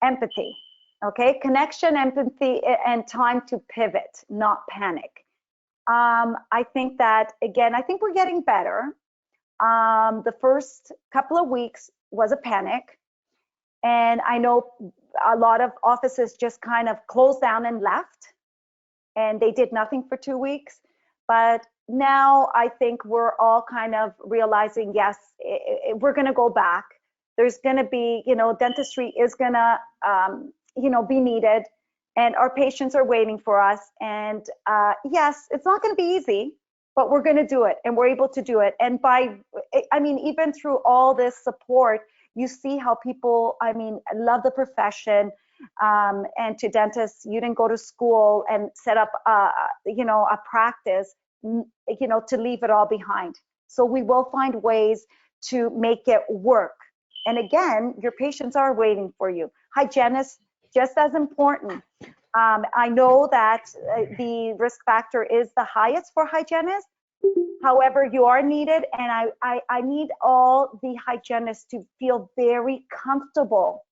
Empathy, okay? Connection, empathy, and time to pivot, not panic. I think that, again, I think we're getting better. The first couple of weeks was a panic. And I know a lot of offices just kind of closed down and left, and they did nothing for 2 weeks. But now I think we're all kind of realizing, yes, we're going to go back. There's going to be, dentistry is going to, be needed, and our patients are waiting for us. And yes, it's not going to be easy, but we're going to do it, and we're able to do it. And even through all this support, you see how people, love the profession. And to dentists, you didn't go to school and set up, a practice, to leave it all behind. So we will find ways to make it work. And again, your patients are waiting for you. Hygienists, just as important. I know that the risk factor is the highest for hygienists, However, you are needed, and I need all the hygienists to feel very comfortable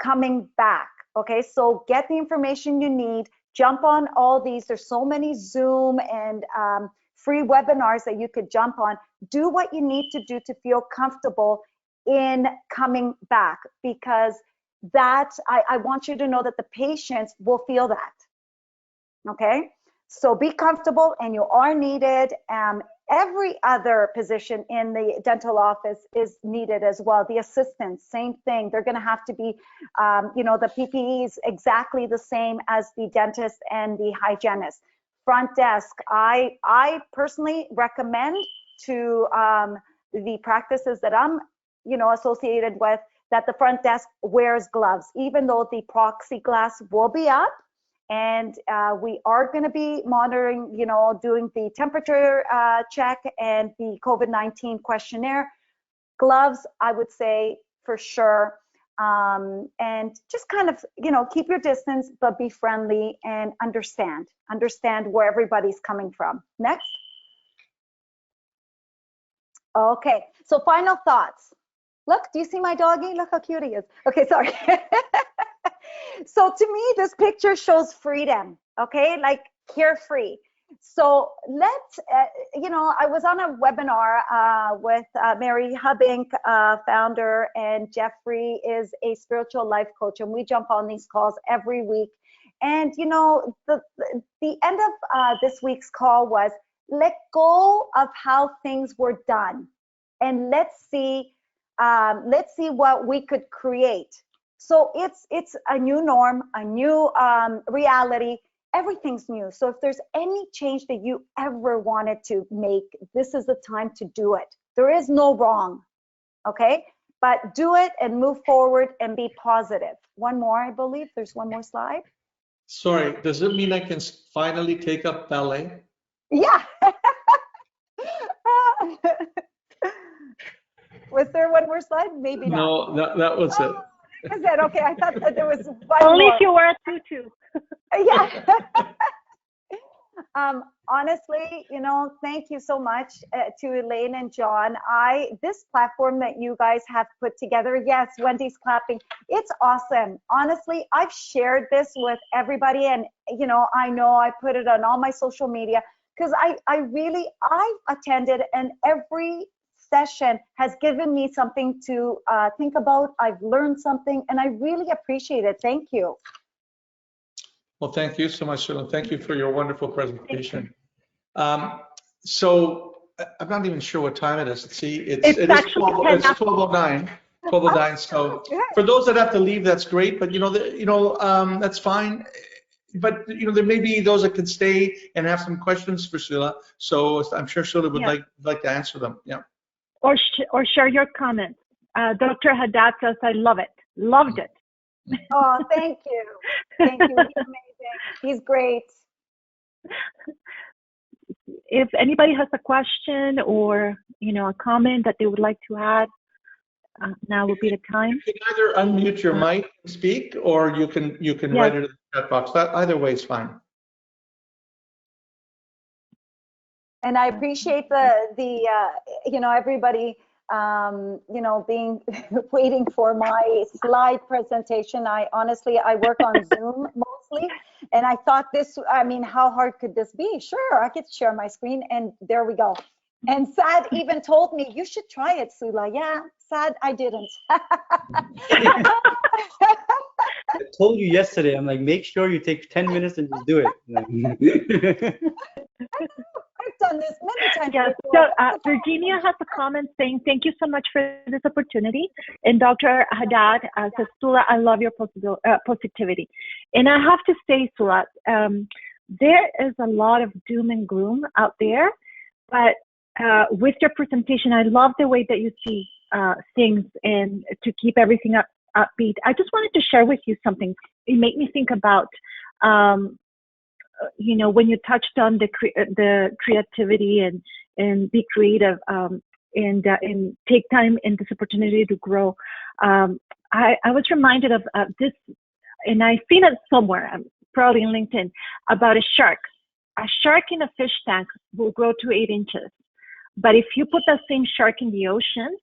coming back. Okay, so get the information you need, jump on all these. There's so many Zoom and free webinars that you could jump on. Do what you need to do to feel comfortable in coming back, because that, I want you to know that the patients will feel that. Okay, so be comfortable, and you are needed. Every other position in the dental office is needed as well. The assistants, same thing. They're going to have to be, the PPE is exactly the same as the dentist and the hygienist. Front desk, I personally recommend to the practices that I'm, associated with, that the front desk wears gloves, even though the plexiglass will be up. And we are going to be monitoring, doing the temperature check and the COVID-19 questionnaire. Gloves, I would say for sure. And just kind of, keep your distance, but be friendly and understand where everybody's coming from. Next. Okay, so final thoughts. Look, do you see my doggy? Look how cute he is. Okay, sorry. So to me, this picture shows freedom, okay? Like carefree. So let's, I was on a webinar with Mary Hubbink, founder, and Jeffrey is a spiritual life coach, and we jump on these calls every week. And, the end of this week's call was, let go of how things were done, and let's see what we could create. So it's a new norm, a new reality. Everything's new. So if there's any change that you ever wanted to make, this is the time to do it. There is no wrong, okay? But do it and move forward and be positive. One more, I believe. There's one more slide. Sorry, does it mean I can finally take up ballet? Yeah. Was there one more slide? Maybe not. No, that was it. Is that okay? I thought that there was one Only more. if you wear a tutu. Yeah. Honestly, thank you so much to Elaine and John. This platform that you guys have put together, yes, Wendy's clapping. It's awesome. Honestly, I've shared this with everybody, and I know I put it on all my social media, because I've attended, and every session has given me something to think about. I've learned something, and I really appreciate it. Thank you. Well, thank you so much, Soula. Thank you for your wonderful presentation. So I'm not even sure what time it is. See, it is 12:09. 12:09. So for those that have to leave, that's great. But that's fine. But there may be those that can stay and have some questions for Soula. So I'm sure Soula would like to answer them. Yeah. Or share your comments. Dr. Haddad says, I love it. Loved it. Oh, thank you. Thank you. He's amazing. He's great. If anybody has a question or, a comment that they would like to add, now would be the time. You can either unmute your mic and speak, or you can write it in the chat box. Either way is fine. And I appreciate the everybody being waiting for my slide presentation. I work on Zoom mostly, and I thought how hard could this be? Sure, I could share my screen, and there we go. And Saad even told me, you should try it, Soula. Yeah, Saad, I didn't. I told you yesterday, I'm like, make sure you take 10 minutes and just do it. I've done this many times. Yes. So Virginia has a comment saying, thank you so much for this opportunity. And Dr. Haddad says, Soula, I love your positivity. And I have to say, Soula, there is a lot of doom and gloom out there, but with your presentation, I love the way that you see things and to keep everything upbeat. I just wanted to share with you something. It made me think about when you touched on the creativity and be creative and take time in this opportunity to grow. I was reminded of this, and I've seen it somewhere, probably on LinkedIn, about a shark a shark in a fish tank will grow to 8 inches. But if you put that same shark in the ocean,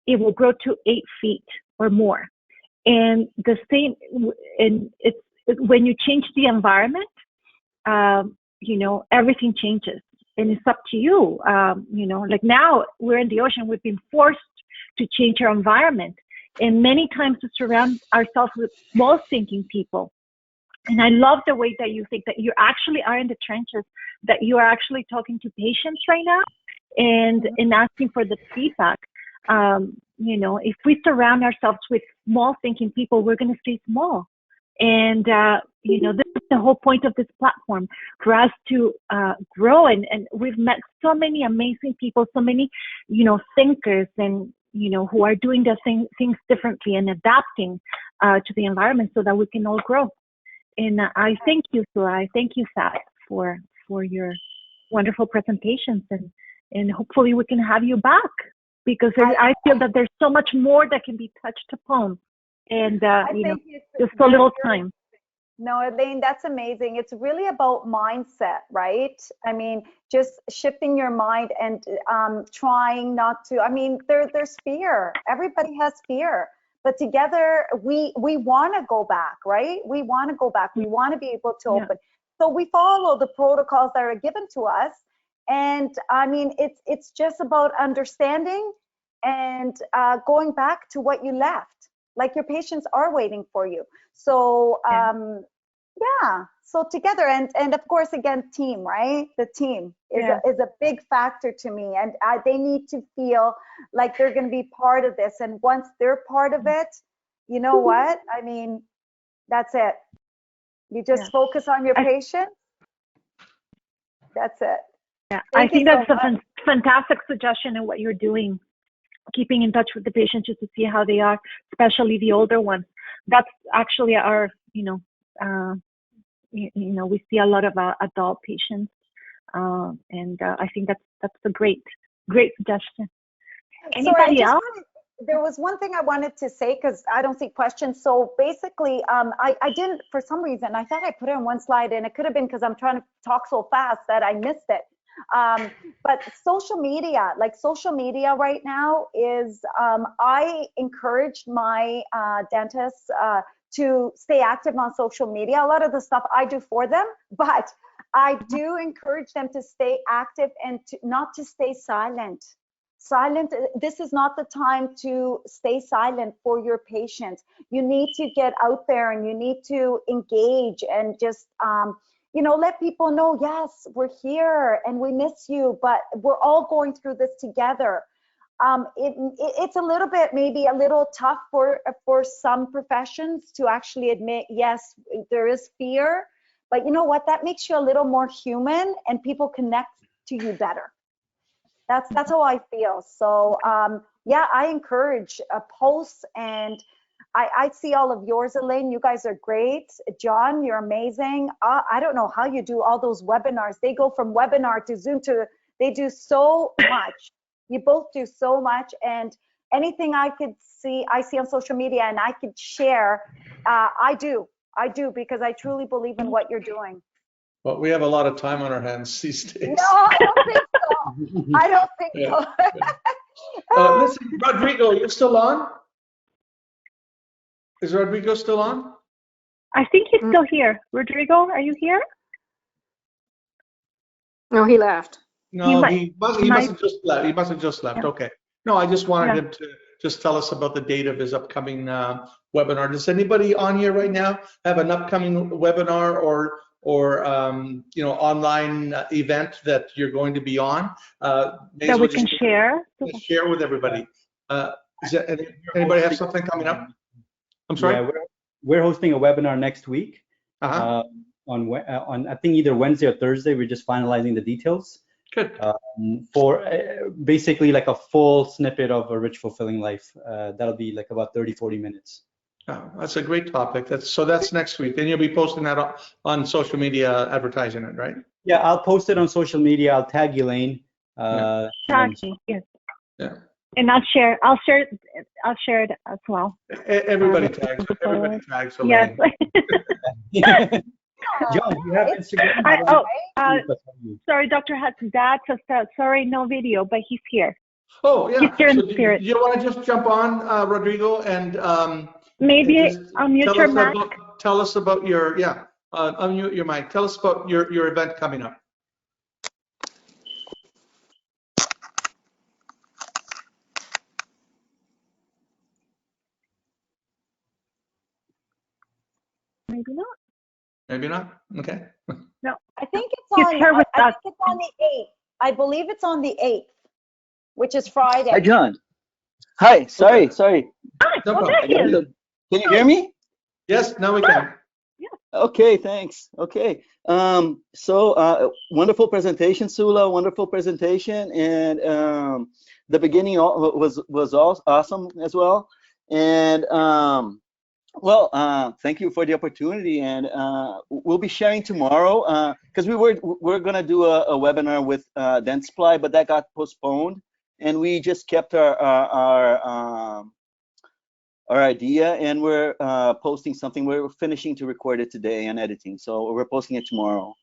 it will grow to 8 feet or more. And the same, and it's when you change the environment, everything changes, and it's up to you. Like now we're in the ocean, we've been forced to change our environment, and many times to surround ourselves with small thinking people. And I love the way that you think that you actually are in the trenches, that you are actually talking to patients right now and asking for the feedback. If we surround ourselves with small thinking people, we're going to stay small. And, this is the whole point of this platform, for us to grow. And we've met so many amazing people, so many, thinkers and, who are doing the things differently and adapting to the environment so that we can all grow. And I thank you, Soula. I thank you, Saad, for your wonderful presentations. And hopefully we can have you back, because I feel that there's so much more that can be touched upon. And, just so little time. No, Elaine, that's amazing. It's really about mindset, right? I mean, just shifting your mind and trying not to, there's fear. Everybody has fear. But together, we want to go back, right? We want to go back. We want to be able to open. So we follow the protocols that are given to us. And it's just about understanding and going back to what you left. Like, your patients are waiting for you. So, so together, and of course, again, team, right? The team is a big factor to me, and they need to feel like they're going to be part of this. And once they're part of it, you know what? That's it. You just focus on your patient. That's it. Yeah, I think that's a fantastic suggestion in what you're doing. Keeping in touch with the patients just to see how they are, especially the older ones. That's actually our, we see a lot of adult patients, and I think that's a great suggestion. Anybody else? There was one thing I wanted to say, because I don't see questions. So basically, I didn't, for some reason, I thought I put it on one slide, and it could have been because I'm trying to talk so fast that I missed it. But social media right now is, I encourage my dentists to stay active on social media. A lot of the stuff I do for them, but I do encourage them to stay active and not to stay silent. This is not the time to stay silent for your patients. You need to get out there and you need to engage and just, let people know, yes, we're here and we miss you, but we're all going through this together. It's a little bit, maybe a little tough for some professions to actually admit, yes, there is fear, but you know what? That makes you a little more human and people connect to you better. That's how I feel. So I encourage posts, and I see all of yours, Elaine. You guys are great. John, you're amazing. I don't know how you do all those webinars. They go from webinar to Zoom they do so much. You both do so much, and anything I see on social media and I could share, I do because I truly believe in what you're doing. Well, we have a lot of time on our hands these days. No, I don't think so. I don't think so. Listen, Rodrigo, you're still on? Is Rodrigo still on? I think he's still here. Rodrigo, are you here? No, he left. No, he must have just left. He must have just left. Yeah. Okay. No, I just wanted him to just tell us about the date of his upcoming webinar. Does anybody on here right now have an upcoming webinar or online event that you're going to be on? That we can share. Share with everybody. Anybody have something coming up? I'm sorry. Yeah, we're hosting a webinar next week. On I think either Wednesday or Thursday. We're just finalizing the details. Good. For basically like a full snippet of a rich, fulfilling life. That'll be like about 30-40 minutes. Oh, that's a great topic. That's next week. Then you'll be posting that on social media, advertising it, right? Yeah, I'll post it on social media. I'll tag Elaine. Tag me, yes. Yeah. And I'll share it as well. Everybody tags. Everybody tags Elaine. Yes. John, you have It's Instagram? Sorry, Dr. Hudson. Dad says sorry, no video, but he's here. Oh, yeah. He's here in So spirit. do you want to just jump on, Rodrigo, and Maybe just unmute your mic. tell us about your, unmute your mic. Tell us about your event coming up. Maybe not. Maybe not? Okay. No. I think it's He's on, here with I us. think it's on the 8th. I believe it's on the 8th, which is Friday. Hi, John. Hi. Sorry. Hi. No Oh, problem. there he is. Can you hear me? Yes, now we can. Okay, thanks. Okay. Wonderful presentation, Soula. Wonderful presentation, and the beginning was awesome as well. And thank you for the opportunity. And we'll be sharing tomorrow because we're gonna do a webinar with Dentsply, but that got postponed, and we just kept our idea, and we're posting something. We're finishing to record it today and editing, so we're posting it tomorrow.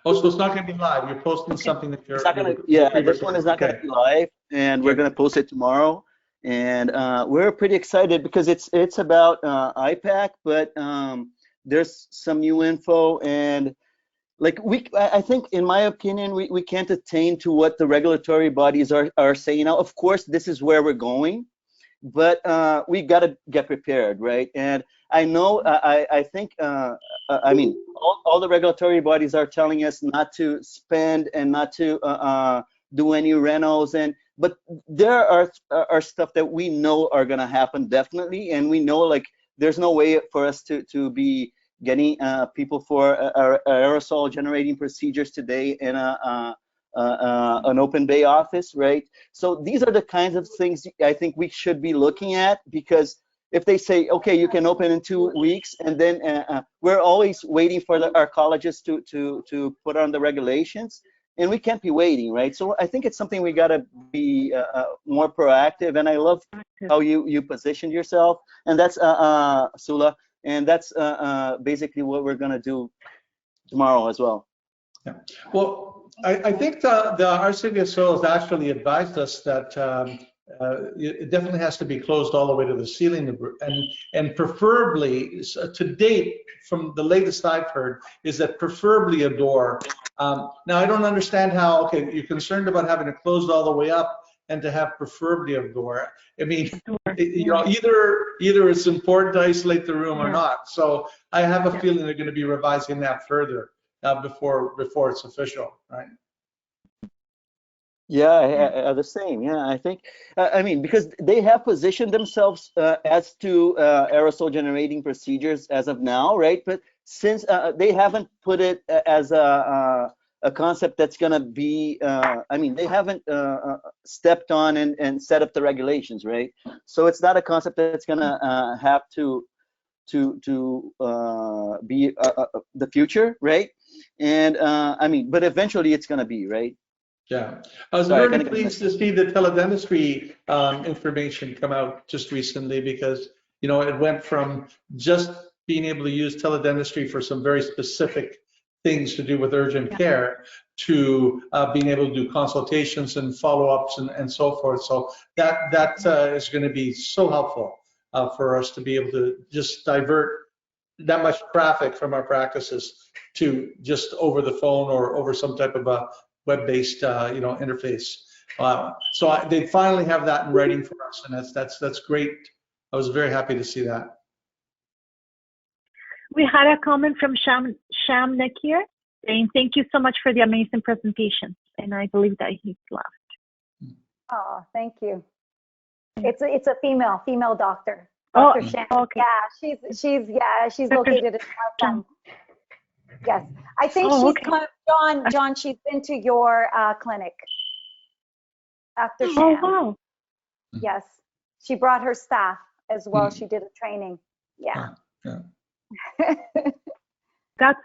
Oh, so it's not going to be live. You're posting something that you're. It's not gonna. Yeah, this one is not gonna be live, and we're gonna post it tomorrow. And we're pretty excited because it's about IPAC, but there's some new info, and like I think, in my opinion, we can't attain to what the regulatory bodies are saying now. Of course, this is where we're going, but we got to get prepared, right? And I know, I think, I mean, all the regulatory bodies are telling us not to spend and not to do any rentals, but there are stuff that we know are gonna happen definitely, and we know, like, there's no way for us to be getting people for aerosol generating procedures today in an open bay office, right? So these are the kinds of things I think we should be looking at, because if they say, okay, you can open in 2 weeks, and then we're always waiting for our colleges to put on the regulations, and we can't be waiting, right? So I think it's something we gotta be more proactive, and I love how you positioned yourself, and that's Soula, and that's basically what we're gonna do tomorrow as well. Yeah. Well, I think the RCVSO has actually advised us that it definitely has to be closed all the way to the ceiling, and preferably, to date, from the latest I've heard, is that preferably a door. Now, I don't understand how, okay, you're concerned about having it closed all the way up and to have preferably a door. I mean, you know, either it's important to isolate the room or not. So I have a feeling they're going to be revising that further before it's official, right? Yeah, the same. Yeah, I think, I mean, because they have positioned themselves as to aerosol generating procedures as of now, right? But since they haven't put it as a concept that's going to be, I mean, they haven't stepped on and set up the regulations, right? So it's not a concept that's going to have to be the future, right? And I mean, but eventually it's going to be, right? Yeah, I was very pleased to see the teledentistry information come out just recently, because, you know, it went from just being able to use teledentistry for some very specific things to do with urgent care to being able to do consultations and follow-ups and so forth. So that is going to be so helpful for us to be able to just divert that much traffic from our practices to just over the phone or over some type of a web-based, you know, interface. So they finally have that in writing for us, and that's great. I was very happy to see that. We had a comment from Sham Nakir saying, "Thank you so much for the amazing presentation," and I believe that he's left. Oh, thank you. It's a female doctor. Dr. Sham. Okay. Yeah, she's located in South. Yes, I think John, she's been to your clinic. Dr. Sham. Oh, wow. Yes, she brought her staff as well. She did a training. Yeah. That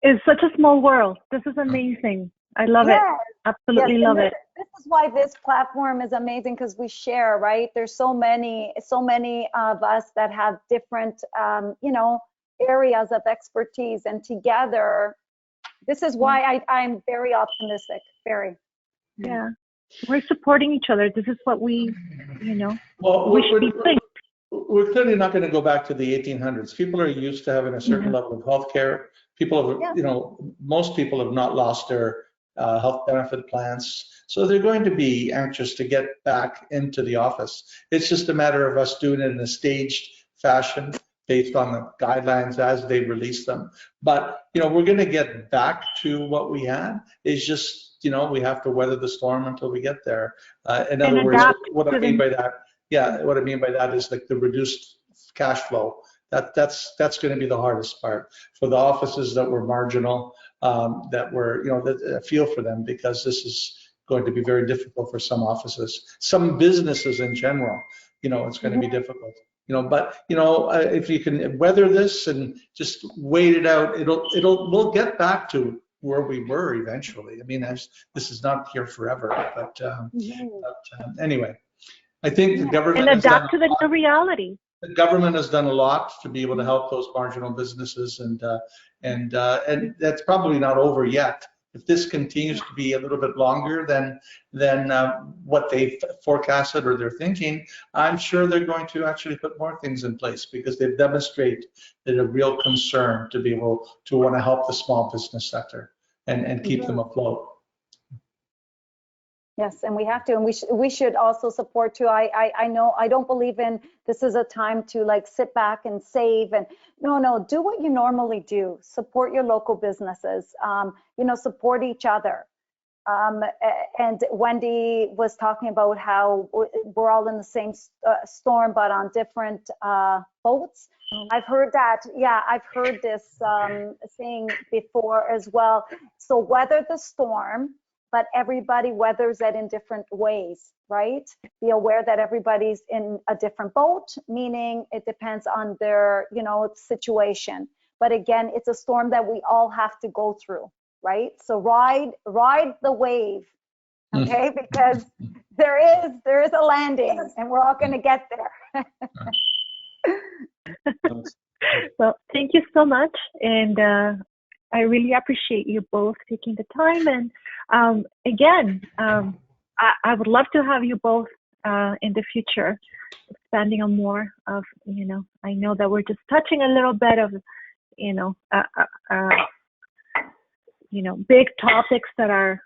is such a small world. This is amazing. I love it. Absolutely love it. This is why this platform is amazing, because we share, right? There's so many of us that have different, you know, areas of expertise, and together, this is why I'm very optimistic, very. Yeah, we're supporting each other. This is what we, Well, we should be doing. we're clearly not going to go back to the 1800s. People are used to having a certain level of health care. People have, most people have not lost their health benefit plans. So they're going to be anxious to get back into the office. It's just a matter of us doing it in a staged fashion based on the guidelines as they release them. But, we're going to get back to what we had. It's just, we have to weather the storm until we get there. In other words, what I mean by that is like the reduced cash flow. That's going to be the hardest part for the offices that were marginal, that were, I feel for them, because this is going to be very difficult for some offices, some businesses in general. It's going to be difficult. But if you can weather this and just wait it out, we'll get back to where we were eventually. I mean, this is not here forever, but anyway, I think the government and adapt to the new reality. The government has done a lot to be able to help those marginal businesses, and that's probably not over yet. If this continues to be a little bit longer than what they forecasted or they're thinking, I'm sure they're going to actually put more things in place, because they've demonstrated a real concern to be able to want to help the small business sector and keep them afloat. Yes, and we have to, and we should also support too. I know I don't believe in this is a time to like sit back and save, and no, do what you normally do. Support your local businesses. Support each other. And Wendy was talking about how we're all in the same storm, but on different boats. I've heard that. Yeah, I've heard this saying before as well. So weather the storm, but everybody weathers it in different ways, right? Be aware that everybody's in a different boat, meaning it depends on their, situation. But again, it's a storm that we all have to go through, right? So ride the wave, okay? Because there is a landing, and we're all going to get there. Well, thank you so much, and I really appreciate you both taking the time. And again, I would love to have you both in the future, expanding on more of, I know that we're just touching a little bit of, big topics that are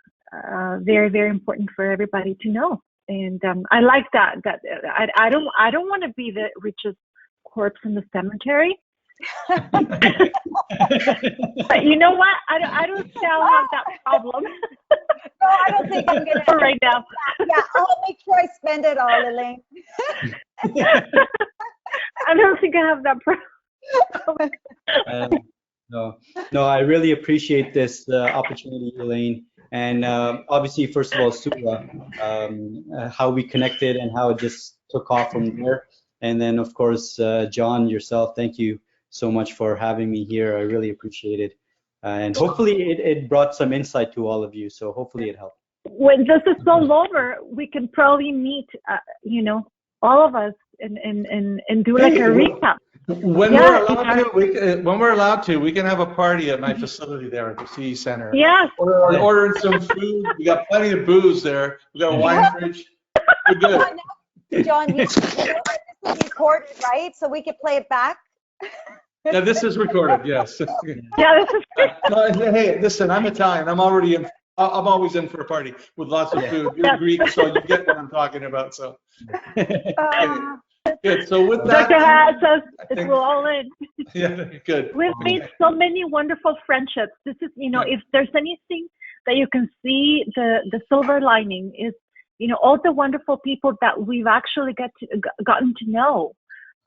very, very important for everybody to know. And I like that I don't want to be the richest corpse in the cemetery. But you know what? I don't think I'll have that problem. No, I don't think I'm gonna. Right now. Yeah, I'll make sure I spend it all, Elaine. I don't think I have that problem. No, I really appreciate this opportunity, Elaine. And obviously, first of all, Soula, how we connected and how it just took off from there. And then, of course, John, yourself, thank you so much for having me here. I really appreciate it. And hopefully it brought some insight to all of you. So hopefully it helped. When this is all over, we can probably meet, all of us and do like a recap. When we're allowed to, we can have a party at my facility there at the CE Center. Yes. Ordering some food. We got plenty of booze there. We got a wine fridge. We're good. John, you know that this is recorded, right? So we could play it back. Yeah, this is recorded. Yes. Yeah, this is good. No, hey, listen, I'm Italian. I'm already in. I'm always in for a party with lots of food. You're Greek, so you get what I'm talking about. So. Good. So with that, Dr. Haas, we're all in. Yeah, good. We've made so many wonderful friendships. This is, if there's anything that you can see, the silver lining is, all the wonderful people that we've actually gotten to know,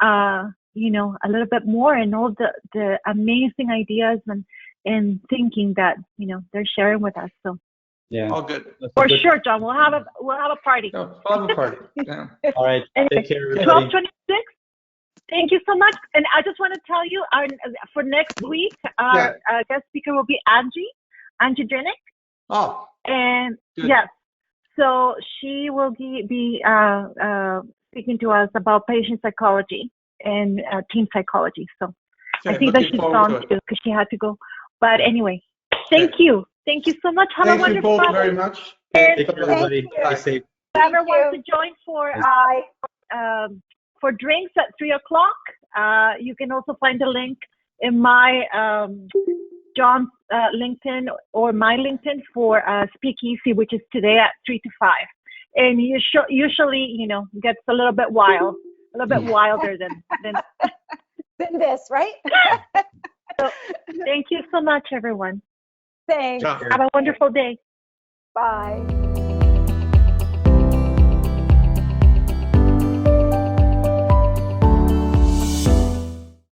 a little bit more, and all the amazing ideas and thinking that, they're sharing with us. So. Yeah. All good. For sure, John. We'll have a party. No, we'll have a party. Yeah. All right. Anyway, Take care, everybody. 12:26. Thank you so much. And I just want to tell you, for next week, our guest speaker will be Angie Drinick. Oh. And good. yes, so she will be speaking to us about patient psychology and team psychology. So I think that looking she's forward gone to too it. because she had to go. But anyway, thank you. Thank you so much. Have a Thank you wonderful both day. very much. Take care, everybody. Thank Stay safe. Whoever Thank wants you. to join Bye. for drinks at 3 o'clock, you can also find a link in my John's LinkedIn or my LinkedIn for Speakeasy, which is today at 3 to 5. And usually, you know, gets a little bit wild, a little bit wilder than. Than this, right? So, thank you so much, everyone. Thanks. Ciao. Have a wonderful day. Bye.